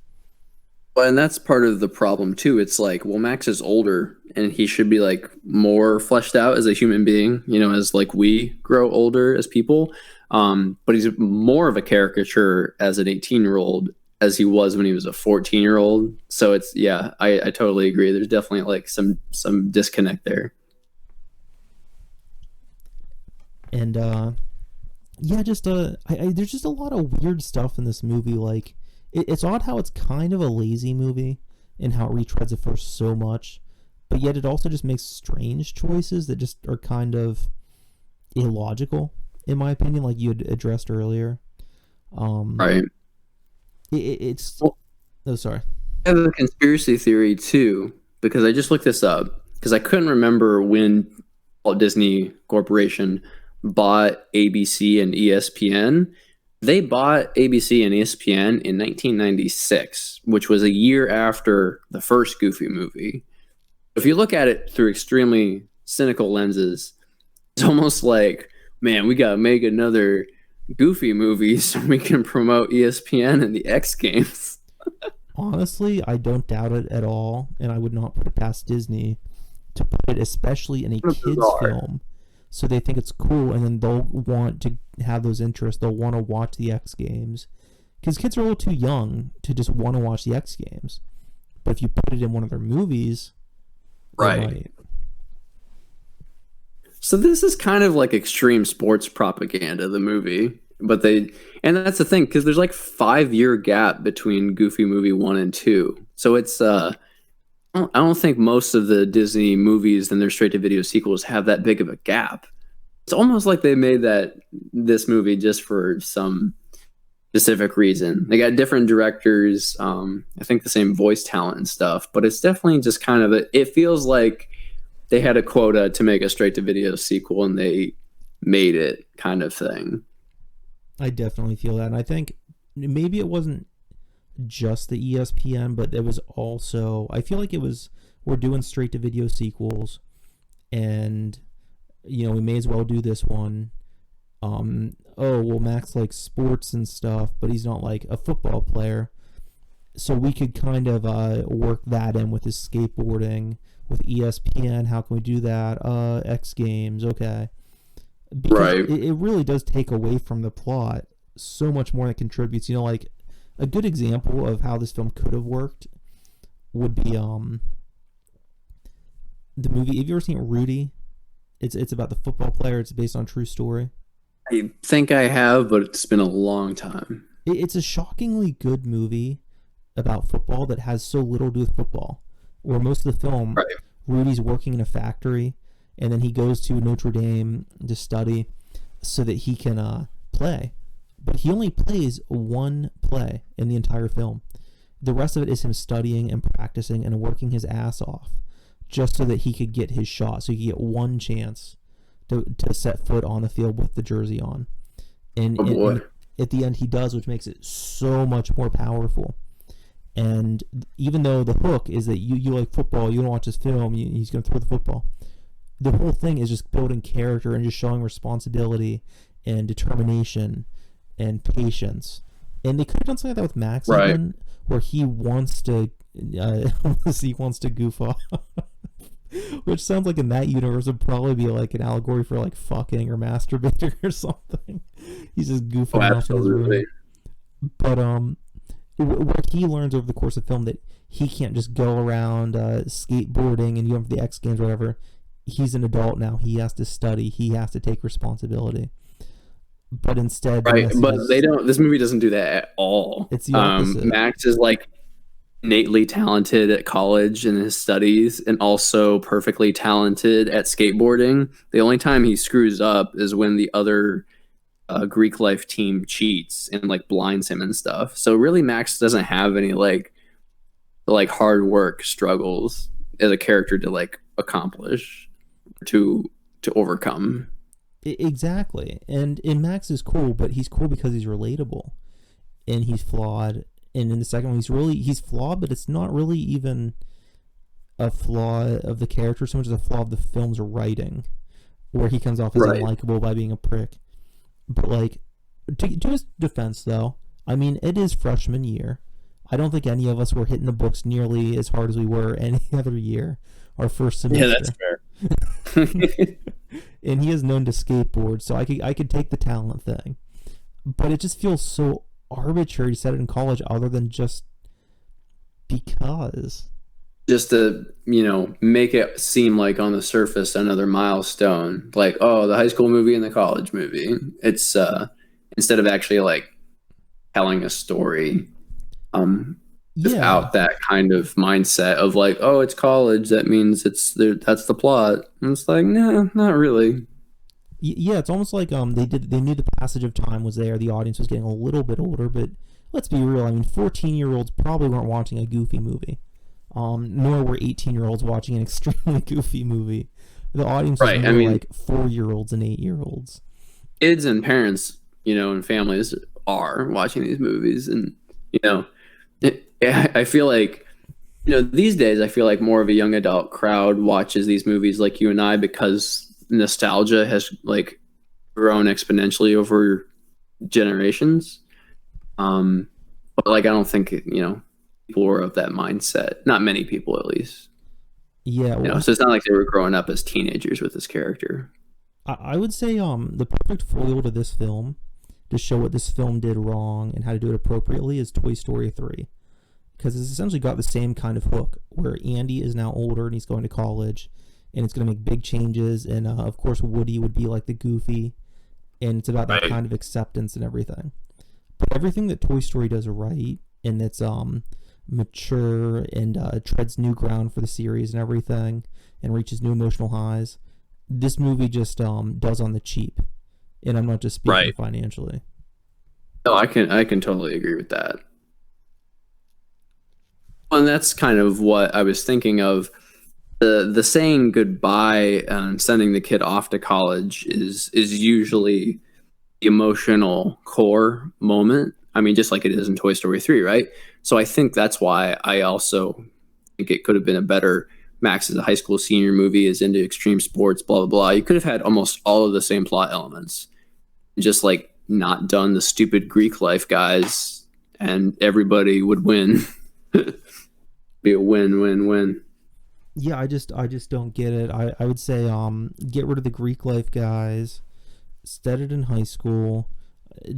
Well, and that's part of the problem too. It's like, well, Max is older and he should be like more fleshed out as a human being, you know, as like we grow older as people. But he's more of a caricature as an 18-year-old as he was when he was a 14-year-old. So it's yeah, I totally agree. There's definitely like some disconnect there. And yeah, just there's just a lot of weird stuff in this movie. Like, it's odd how it's kind of a lazy movie and how it retreads it for so much, but yet it also just makes strange choices that just are kind of illogical, in my opinion, like you had addressed earlier. Um, Right. it's Well, oh sorry. I have a conspiracy theory too, because I just looked this up because I couldn't remember when Walt Disney Corporation bought ABC and ESPN. They bought ABC and ESPN in 1996, which was a year after the first Goofy movie. If you look at it through extremely cynical lenses, it's almost like, man, we gotta make another Goofy movie so we can promote ESPN and the X Games. Honestly, I don't doubt it at all, and I would not put it past Disney to put it, especially in a kids' Bizarre. film, so they think it's cool, and then they'll want to have those interests. They'll want to watch the X Games because kids are a little too young to just want to watch the X Games. But if you put it in one of their movies, they Right. might. So this is kind of like extreme sports propaganda, the movie. but they and that's the thing because there's like 5 year gap between Goofy movie 1 and 2, so it's I don't think most of the Disney movies and their straight to video sequels have that big of a gap. It's almost like they made this movie just for some specific reason. They got different directors, I think the same voice talent and stuff, but it's definitely just kind of it feels like they had a quota to make a straight to video sequel and they made it kind of thing. I definitely feel that. And I think maybe it wasn't just the ESPN, but it was also, I feel like it was, we're doing straight to video sequels and, we may as well do this one. Oh, well, Max likes sports and stuff, but he's not like a football player. So we could kind of work that in with his skateboarding, with ESPN. How can we do that? X Games, okay. Because Right. it really does take away from the plot so much more that contributes. Like a good example of how this film could have worked would be the movie. Have you ever seen Rudy? It's about the football player. It's based on a true story. I think I have, but it's been a long time. It's a shockingly good movie about football that has so little to do with football. Where most of the film, Right. Rudy's working in a factory, and then he goes to Notre Dame to study so that he can play. But he only plays one play in the entire film. The rest of it is him studying and practicing and working his ass off just so that he could get his shot, so he could get one chance to set foot on the field with the jersey on. And, Oh boy. and at the end he does, which makes it so much more powerful. And even though the hook is that you like football, you don't watch this film, he's going to throw the football. The whole thing is just building character and just showing responsibility and determination and patience. And they could have done something like that with Max, Right. even, where he wants to goof off. Which sounds like in that universe would probably be like an allegory for like fucking or masturbating or something. He's just goofing off in his room. Absolutely. But where he learns over the course of film that he can't just go around skateboarding and going for the X Games or whatever. He's an adult now. He has to study. He has to take responsibility. But instead, Right, but they don't. This movie doesn't do that at all. It's the opposite. Max is like innately talented at college in his studies, and also perfectly talented at skateboarding. The only time he screws up is when the other Greek life team cheats and like blinds him and stuff. So really, Max doesn't have any like hard work struggles as a character to like accomplish to overcome. Exactly. And Max is cool, but he's cool because he's relatable and he's flawed. And in the second one, he's flawed, but it's not really even a flaw of the character so much as a flaw of the film's writing, where he comes off as Right. unlikable by being a prick. But like, to his defense, though, I mean, it is freshman year. I don't think any of us were hitting the books nearly as hard as we were any other year, our first semester. Yeah, that's fair. And he is known to skateboard, so I could take the talent thing. But it just feels so arbitrary to set it in college other than just because. Just to make it seem like on the surface another milestone, like, oh, the high school movie and the college movie. It's instead of actually like telling a story without that kind of mindset of like, oh, it's college, that means that's the plot. And it's like, no, not really. Yeah, it's almost like they knew the passage of time was there, the audience was getting a little bit older, but let's be real, I mean 14-year-olds probably weren't watching a Goofy movie. Nor were 18-year-olds watching an extremely goofy movie. The audience was more like 4-year-olds and 8-year-olds. Kids and parents, and families are watching these movies, and I feel like these days I feel like more of a young adult crowd watches these movies like you and I, because nostalgia has like grown exponentially over generations. But like I don't think people were of that mindset. Not many people, at least. Yeah. Well, so it's not like they were growing up as teenagers with this character. I would say the perfect foil to this film, to show what this film did wrong and how to do it appropriately, is Toy Story 3. Because it's essentially got the same kind of hook, where Andy is now older and he's going to college, and it's going to make big changes. And of course, Woody would be like the Goofy, and it's about that Right. kind of acceptance and everything. But everything that Toy Story does right, and it's mature and treads new ground for the series and everything, and reaches new emotional highs. This movie just does on the cheap, and I'm not just speaking Right. financially. No, I can totally agree with that. And that's kind of what I was thinking of. The saying goodbye and sending the kid off to college is usually the emotional core moment. I mean, just like it is in Toy Story 3, right? So I think that's why I also think it could have been a better Max is a high school senior movie, is into extreme sports, blah blah blah. You could have had almost all of the same plot elements, just like not done the stupid Greek life guys, and everybody would win. Be a win-win-win. Yeah, I just don't get it. I would say get rid of the Greek life guys, set it in high school,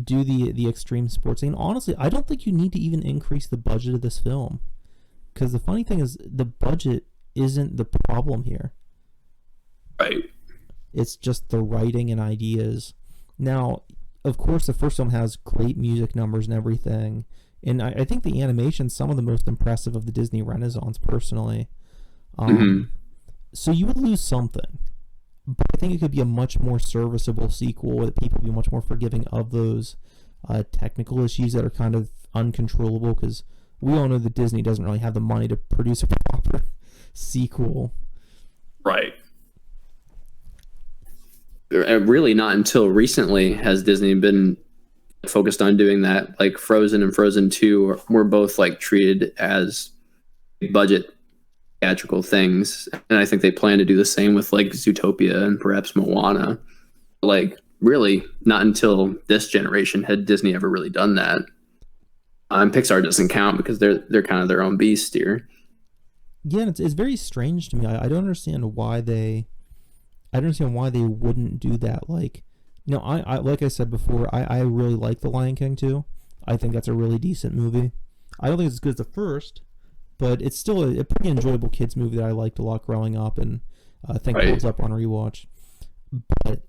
do the extreme sports thing. And honestly, I don't think you need to even increase the budget of this film, because the funny thing is the budget isn't the problem here. Right. It's just the writing and ideas. Now, of course, the first film has great music numbers and everything, and I think the animation's some of the most impressive of the Disney Renaissance, personally. Hmm. Um, so you would lose something, but I think it could be a much more serviceable sequel that people would be much more forgiving of those technical issues that are kind of uncontrollable, because we all know that Disney doesn't really have the money to produce a proper sequel. Right. Really, not until recently has Disney been focused on doing that. Like Frozen and Frozen 2 were both like treated as budget theatrical things, and I think they plan to do the same with like Zootopia and perhaps Moana. Like really, not until this generation had Disney ever really done that. Pixar doesn't count because they're kind of their own beast here. Yeah, and it's very strange to me. I don't understand why they I don't understand why they wouldn't do that. Like, I like I said before, I really like The Lion King too. I think that's a really decent movie. I don't think it's as good as the first, but it's still a pretty enjoyable kids movie that I liked a lot growing up, and I think Right. holds up on rewatch. But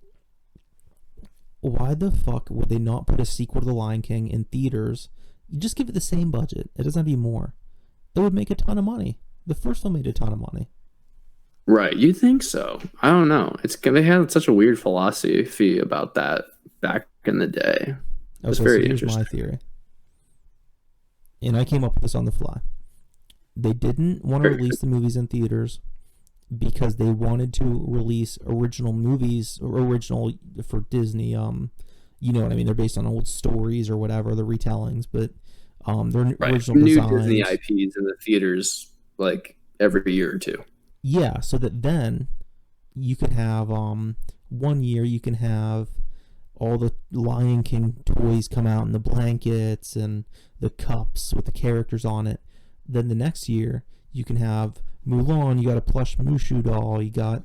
why the fuck would they not put a sequel to The Lion King in theaters? You just give it the same budget. It doesn't have to be more. It would make a ton of money. The first one made a ton of money. Right. You think so? I don't know. It's they had such a weird philosophy about that back in the day. It's Okay, so very here's my interesting. theory, and I came up with this on the fly. They didn't want to Very release good. the movies in theaters because they wanted to release original movies, or original for Disney. You know what I mean? They're based on old stories or whatever, the retellings, but they're Right. original New Disney designs. IPs in the theaters like every year or two. Yeah, so that then you could have 1 year you can have all the Lion King toys come out, and the blankets and the cups with the characters on it. Then the next year you can have Mulan. You got a plush Mushu doll. You got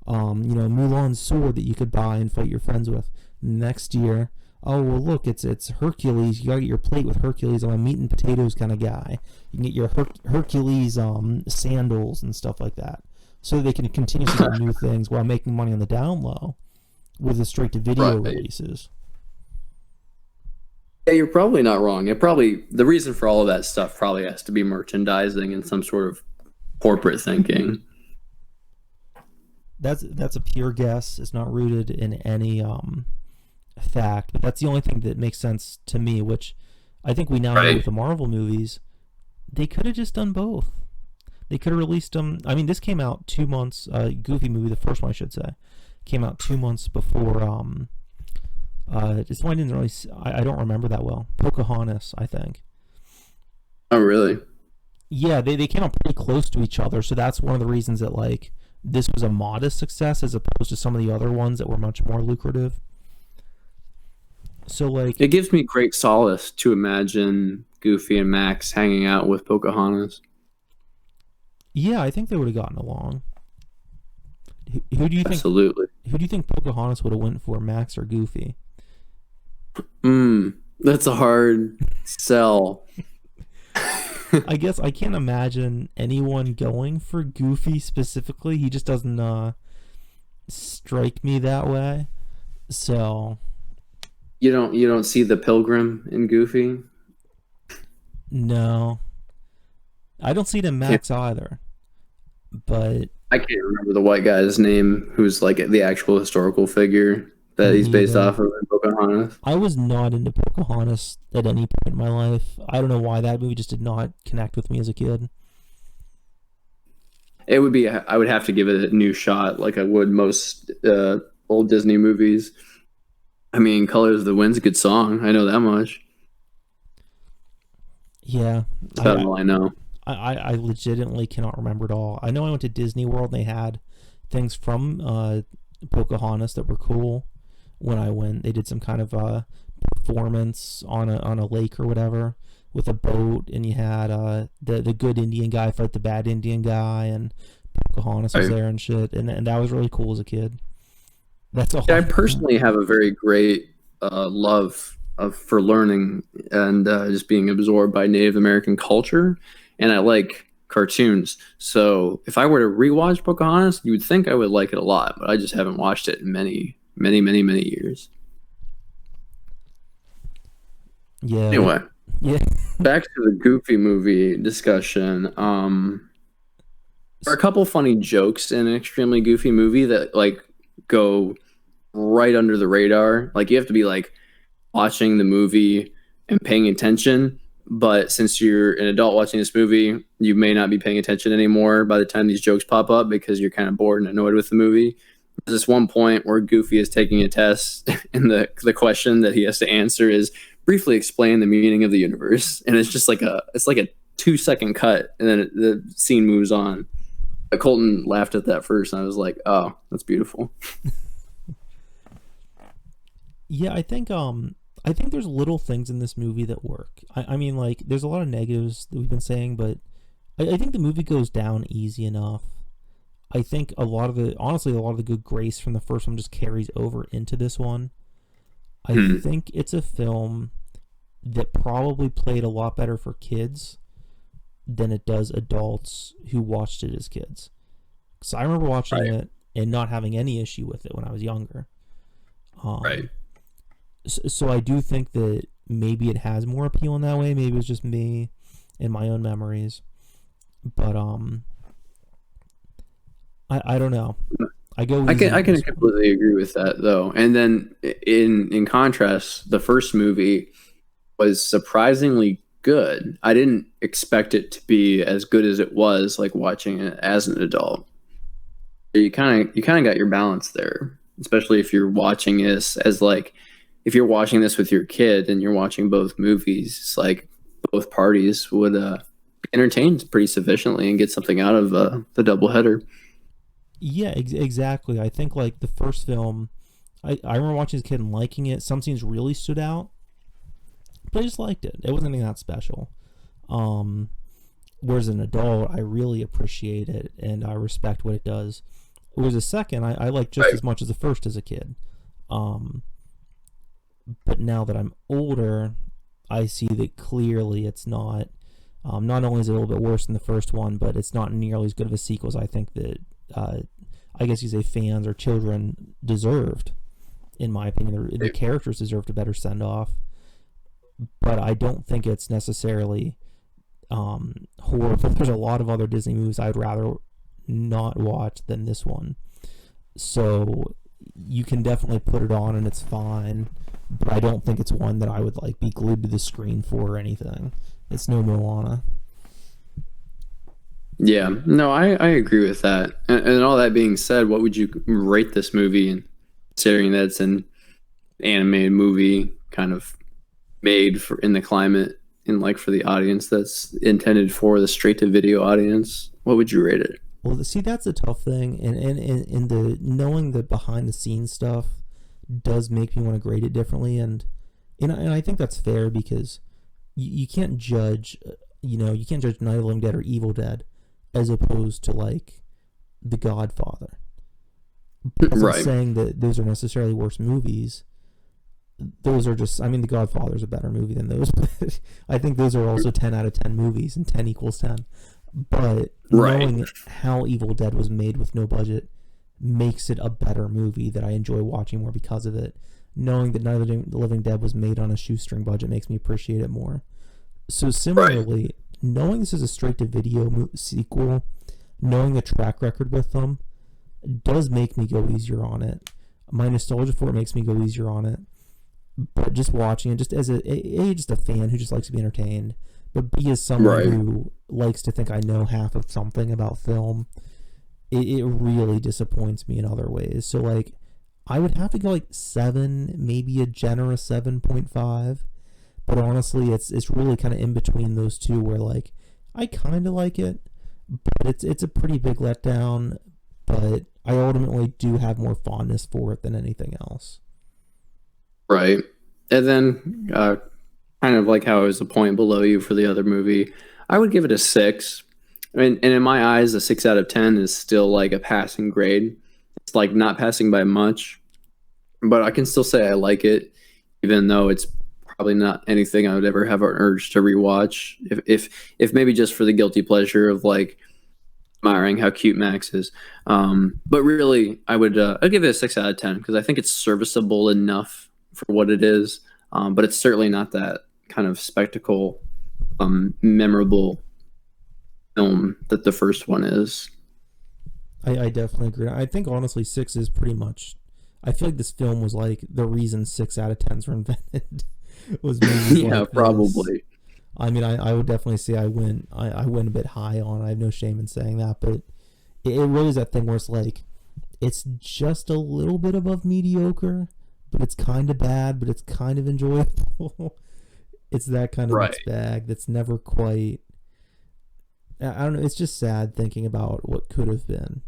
Mulan's sword that you could buy and fight your friends with. Next year, oh well, look, it's Hercules. You gotta get your plate with Hercules. I'm a meat and potatoes kind of guy. You can get your Hercules sandals and stuff like that, so they can continuously get new things while making money on the down low with the straight to video Right. releases. Yeah, you're probably not wrong. It probably the reason for all of that stuff probably has to be merchandising and some sort of corporate thinking. That's a pure guess. It's not rooted in any fact, but that's the only thing that makes sense to me. Which I think we now know Right. with the Marvel movies, they could have just done both. They could have released them. I mean, this came out 2 months. Goofy movie, the first one I should say, came out 2 months before. This one I didn't really. I don't remember that well. Pocahontas, I think. Oh, really? Yeah, they came out pretty close to each other, so that's one of the reasons that like this was a modest success as opposed to some of the other ones that were much more lucrative. So like, It gives me great solace to imagine Goofy and Max hanging out with Pocahontas. yeah, I think they would have gotten along. Who do you think? Absolutely. Who do you think Pocahontas would have went for, Max or Goofy? That's a hard sell. I guess I can't imagine anyone going for Goofy specifically. He just doesn't strike me that way. So You don't see the Pilgrim in Goofy? No, I don't see it in Can't Max either. But I can't remember the white guy's name who's like the actual historical figure that me he's based neither. off of in Pocahontas. I was not into Pocahontas at any point in my life. I don't know why that movie just did not connect with me as a kid. It would be I would have to give it a new shot like I would most old Disney movies. I mean, Colors of the Wind's a good song. I know that much. Yeah, That's about I all I know. I legitimately cannot remember it all. I know I went to Disney World and they had things from Pocahontas that were cool. When I went, they did some kind of performance on a lake or whatever with a boat, and you had the good Indian guy fight the bad Indian guy, and Pocahontas was I, there and shit, and that was really cool as a kid. That's all I I know. personally have a very great love for learning and just being absorbed by Native American culture, and I like cartoons. So if I were to rewatch Pocahontas, you would think I would like it a lot, but I just haven't watched it in many, many, many, many years. Yeah, Anyway, yeah. back to the Goofy movie discussion. There are a couple funny jokes in an extremely goofy movie that like go right under the radar. Like you have to be like watching the movie and paying attention. But since you're an adult watching this movie, you may not be paying attention anymore by the time these jokes pop up because you're kind of bored and annoyed with the movie. There's this one point where Goofy is taking a test, and the question that he has to answer is briefly explain the meaning of the universe, and it's like a 2 second cut, and then the scene moves on. But Colton laughed at that first, and I was like, "Oh, that's beautiful." Yeah, I think there's little things in this movie that work. I mean, like there's a lot of negatives that we've been saying, but I think the movie goes down easy enough. I think honestly a lot of the good grace from the first one just carries over into this one. I Hmm. think it's a film that probably played a lot better for kids than it does adults who watched it as kids. Because I remember watching Right, it and not having any issue with it when I was younger. right. Um, so I do think that maybe it has more appeal in that way. Maybe it's just me and my own memories. But I don't know. I go I easy can I on can this one. completely agree with that though. And then in contrast, the first movie was surprisingly good. I didn't expect it to be as good as it was like watching it as an adult. You kind of got your balance there, especially if you're watching this as like if you're watching this with your kid and you're watching both movies, it's like both parties would be entertained pretty sufficiently and get something out of the double header. Yeah, exactly. I think like the first film, I remember watching as a kid and liking it. Some scenes really stood out, but I just liked it. It wasn't anything that special. Um, Whereas an adult, I really appreciate it and I respect what it does. Whereas a second, I like just Right. as much as the first as a kid. Um, but now that I'm older, I see that clearly it's not. Not only is it a little bit worse than the first one, but it's not nearly as good of a sequel as I think that uh, I guess you say fans or children deserved. In my opinion, the characters deserved a better send off. But I don't think it's necessarily horrible. There's a lot of other Disney movies I'd rather not watch than this one. So you can definitely put it on and it's fine. But I don't think it's one that I would like be glued to the screen for or anything. It's no Moana. Yeah, no, I agree with that. And all that being said, what would you rate this movie? And considering that it's an animated movie, kind of made for in the climate and like for the audience that's intended for the straight to video audience, what would you rate it? Well, see, that's a tough thing, and the knowing the behind the scenes stuff does make me want to grade it differently, and I think that's fair because you can't judge, you can't judge Night of the Living Dead or Evil Dead as opposed to like The Godfather. But as I'm Right. saying that those are necessarily worse movies, those are just, I mean, The Godfather is a better movie than those, but I think those are also 10 out of 10 movies, and 10 equals 10. But Right. knowing how Evil Dead was made with no budget makes it a better movie that I enjoy watching more because of it. knowing that Night of the Living Dead was made on a shoestring budget makes me appreciate it more. So Right. similarly, knowing this is a straight-to-video sequel, knowing the track record with them, does make me go easier on it. My nostalgia for it makes me go easier on it. But just watching it, just as just a fan who just likes to be entertained, but B, as someone Right. who likes to think I know half of something about film, it really disappoints me in other ways. So like, I would have to go like 7, maybe a generous 7.5. But honestly, it's really kind of in between those two, where like I kind of like it, but it's a pretty big letdown. But I ultimately do have more fondness for it than anything else. Right. And then, kind of like how it was a point below you for the other movie, I would give it a 6. I mean, and in my eyes, a 6 out of 10 is still like a passing grade. It's like not passing by much, but I can still say I like it, even though it's probably not anything I would ever have an urge to rewatch. If maybe just for the guilty pleasure of like admiring how cute Max is. But really, I'd give it a 6 out of 10 because I think it's serviceable enough for what it is. But it's certainly not that kind of spectacle, memorable film that the first one is. I definitely agree. I think honestly, 6 is pretty much. I feel like this film was like the reason 6 out of 10s were invented. Was movies Yeah, like this. probably. I mean, I would definitely say I went a bit high on it. I have no shame in saying that, but it really is that thing where it's like it's just a little bit above mediocre, but it's kind of bad, but it's kind of enjoyable. It's that kind of Right. mixed bag that's never quite. I don't know. It's just sad thinking about what could have been.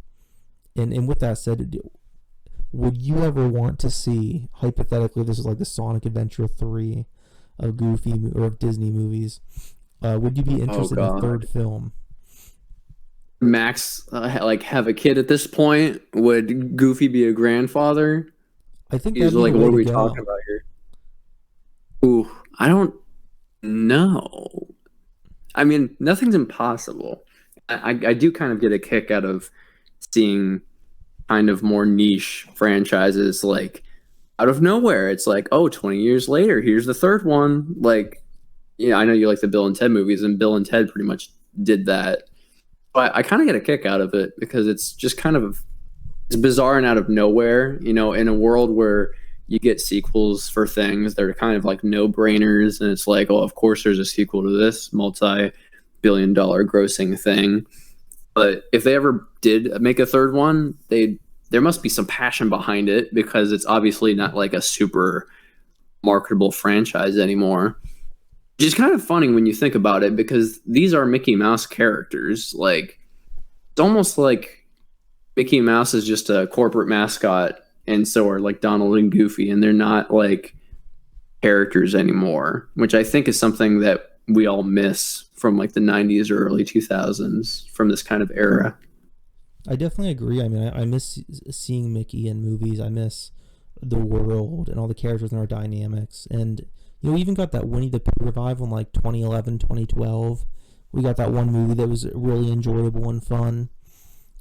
And with that said, would you ever want to see, hypothetically, this is like the Sonic Adventure 3 of Goofy or of Disney movies? Would you be Oh interested in a God. third film? Max, like have a kid at this point? Would Goofy be a grandfather? I think He's that'd be the like, way what are to we talking go. about here? Ooh, I don't know. I mean, nothing's impossible. I do kind of get a kick out of seeing kind of more niche franchises like out of nowhere. It's like, oh, 20 years later, here's the third one. Like, yeah, I know you like the Bill and Ted movies, and Bill and Ted pretty much did that. But I kind of get a kick out of it because it's just kind of it's bizarre and out of nowhere, in a world where you get sequels for things that are kind of like no brainers, and it's like, oh, of course there's a sequel to this multi-billion-dollar grossing thing. But if they ever did make a third one, there must be some passion behind it because it's obviously not like a super marketable franchise anymore. Which is kind of funny when you think about it because these are Mickey Mouse characters. Like it's almost like Mickey Mouse is just a corporate mascot, and so are like Donald and Goofy, and they're not like characters anymore, which I think is something that we all miss from like the 90s or early 2000s from this kind of era. I definitely agree. I mean, I miss seeing Mickey in movies. I miss the world and all the characters and our dynamics. And, we even got that Winnie the Pooh revival in like 2011, 2012. We got that one movie that was really enjoyable and fun.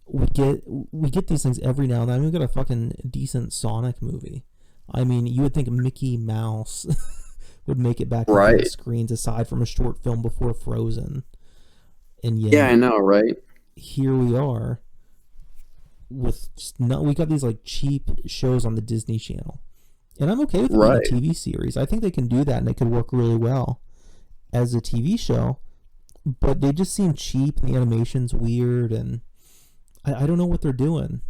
We get these things every now and then. We got a fucking decent Sonic movie. I mean, you would think Mickey Mouse would make it back to big Right. screens aside from a short film before Frozen. And Yeah, I yet, know, right? here we are with just not, we got these like cheap shows on the Disney Channel. And I'm okay with it being a Right. TV series. I think they can do that and it could work really well as a TV show. But they just seem cheap and the animation's weird and I don't know what they're doing.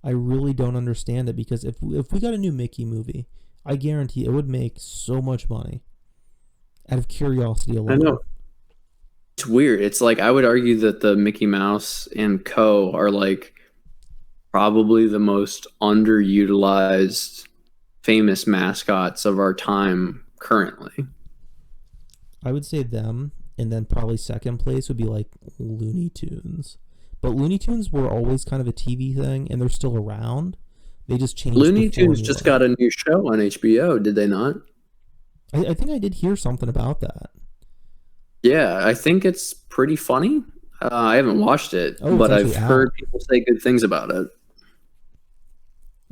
I really don't understand it because if we got a new Mickey movie, I guarantee it would make so much money out of curiosity I know. alone. It's weird. It's like I would argue that the Mickey Mouse and Co. are like probably the most underutilized famous mascots of our time currently. I would say them, and then probably second place would be like Looney Tunes. But Looney Tunes were always kind of a TV thing, and they're still around. They just changed the Looney Tunes just formula. got a new show on HBO, did they not? I think I did hear something about that. Yeah, I think it's pretty funny. I haven't watched it, Oh, it's but actually I've heard out. people say good things about it.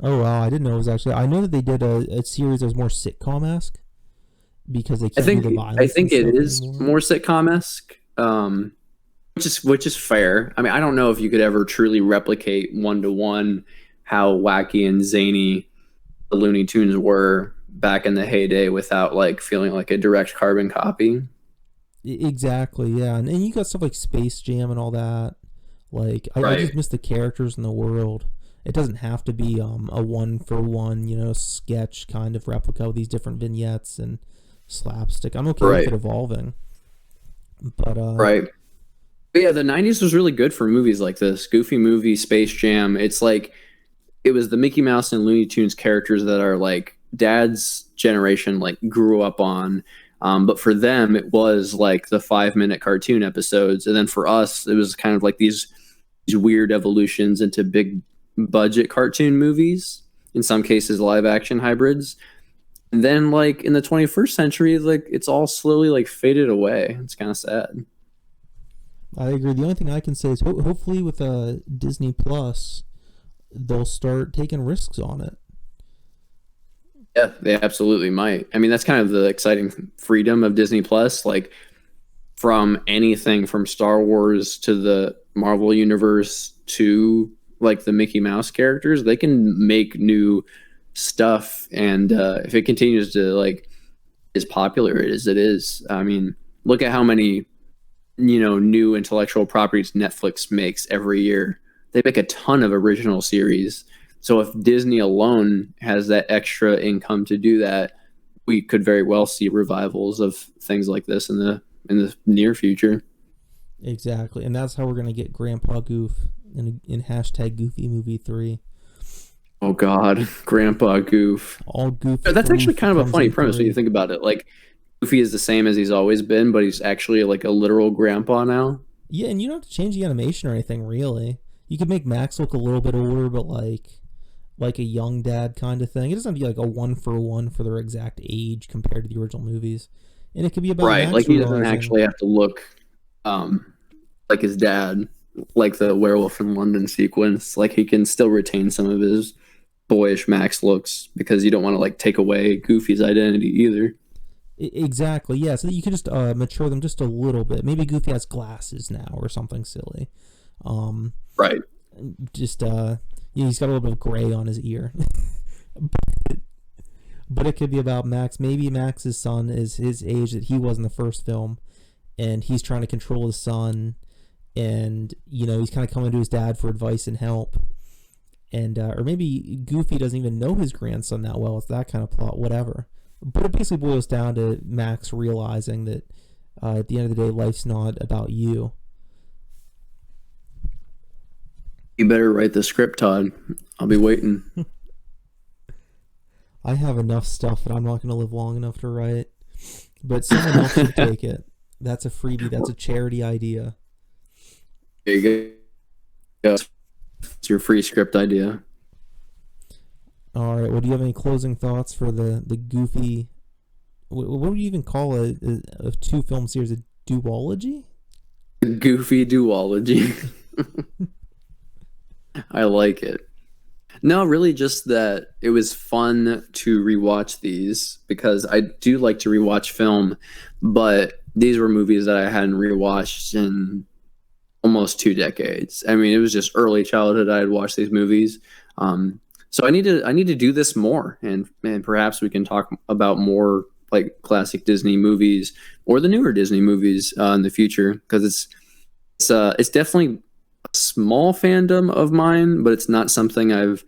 Oh wow, I didn't know it was actually. I know that they did a series that was more sitcom-esque because they I can't do think the I violence and think it stuff is anymore. more sitcom-esque, which is fair. I mean, I don't know if you could ever truly replicate one to one how wacky and zany the Looney Tunes were back in the heyday without like feeling like a direct carbon copy. Exactly, yeah, and you got stuff like Space Jam and all that. Like I Right. just miss the characters in the world. It doesn't have to be a one for one, sketch kind of replica with these different vignettes and slapstick. I'm okay with Right. it evolving, but Right. But yeah, the 90s was really good for movies like this. Goofy movie, Space Jam. It's like it was the Mickey Mouse and Looney Tunes characters that are like dad's generation like grew up on. But for them, it was like the 5 minute cartoon episodes, and then for us, it was kind of like these weird evolutions into big budget cartoon movies. In some cases, live action hybrids. And then like in the 21st century, like it's all slowly like faded away. It's kind of sad. I agree. The only thing I can say is hopefully with Disney Plus, they'll start taking risks on it. Yeah, they absolutely might. I mean, that's kind of the exciting freedom of Disney Plus. Like from anything from Star Wars to the Marvel universe to like the Mickey Mouse characters, they can make new stuff. And if it continues to like as popular as it is, I mean, look at how many new intellectual properties Netflix makes every year. They make a ton of original series. So if Disney alone has that extra income to do that, we could very well see revivals of things like this in the near future. Exactly, and that's how we're gonna get Grandpa Goof in hashtag Goofy Movie 3. Oh God, Grandpa Goof. All Goof That's actually Proof kind of a comes funny in premise when you 3. think about it. Like Goofy is the same as he's always been, but he's actually like a literal grandpa now. Yeah, and you don't have to change the animation or anything really. You could make Max look a little bit older, but like a young dad kind of thing. It doesn't have to be like a one for one for their exact age compared to the original movies. And it could be about Right. Like Max he doesn't realizing, actually have to look um like his dad, like the werewolf in London sequence. Like he can still retain some of his boyish Max looks because you don't want to like take away Goofy's identity either. exactly, yeah. So that you could just mature them just a little bit. Maybe Goofy has glasses now or something silly. Um, Right. just he's got a little bit of gray on his ear. But it could be about Max. Maybe Max's son is his age that he was in the first film, and he's trying to control his son, and he's kind of coming to his dad for advice and help, and or maybe Goofy doesn't even know his grandson that well. It's that kind of plot, whatever. But it basically boils down to Max realizing that at the end of the day, life's not about you. You better write the script, Todd. I'll be waiting. I have enough stuff that I'm not going to live long enough to write, but someone else should take it. That's a freebie. That's a charity idea. There you go. It's your free script idea. All right. Well, do you have any closing thoughts for the goofy? What would you even call a two film series? A duology? Goofy duology. I like it. No, really, just that it was fun to rewatch these because I do like to rewatch film, but these were movies that I hadn't rewatched in almost 2 decades. I mean, it was just early childhood. I had watched these movies, so I need to do this more, and perhaps we can talk about more like classic Disney movies or the newer Disney movies in the future because it's definitely a small fandom of mine, but it's not something I've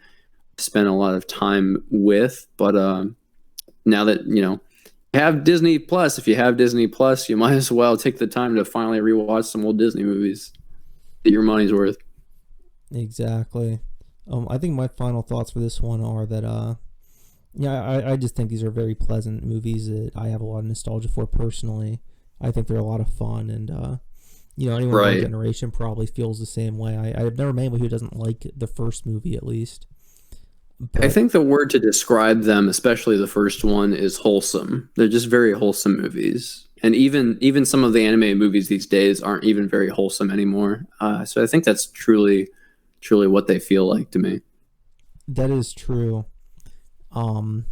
spent a lot of time with. But now that you have Disney Plus, if you have Disney Plus, you might as well take the time to finally rewatch some old Disney movies. Get your money's worth. Exactly. I think my final thoughts for this one are that yeah, I just think these are very pleasant movies that I have a lot of nostalgia for personally. I think they're a lot of fun, and anyone in my Right. generation probably feels the same way. I've never met anybody who doesn't like the first movie at least. I But think the word to describe them, especially the first one, is wholesome. They're just very wholesome movies. And even some of the animated movies these days aren't even very wholesome anymore. So I think that's truly what they feel like to me. That is true. Um,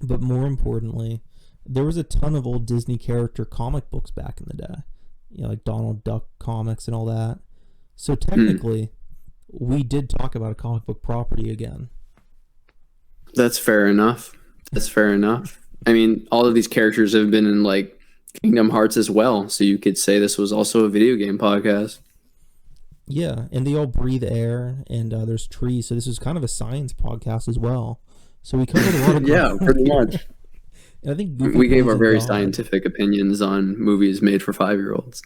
but more importantly, there was a ton of old Disney character comic books back in the day. Like Donald Duck comics and all that. So Hmm. technically, we did talk about a comic book property again. That's fair enough. That's fair enough. I mean, all of these characters have been in like Kingdom Hearts as well, so you could say this was also a video game podcast. Yeah, and they all breathe air, and there's trees. So this is kind of a science podcast as well. So we covered a lot of Yeah, ground pretty here. much. And I think Goofy We gave believes our in very God. scientific opinions on movies made for 5-year-olds.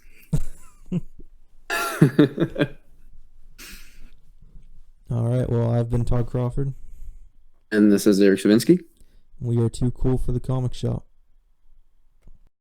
All right, well, I've been Todd Crawford. And this is Eric Shavinsky. We are too cool for the comic shop.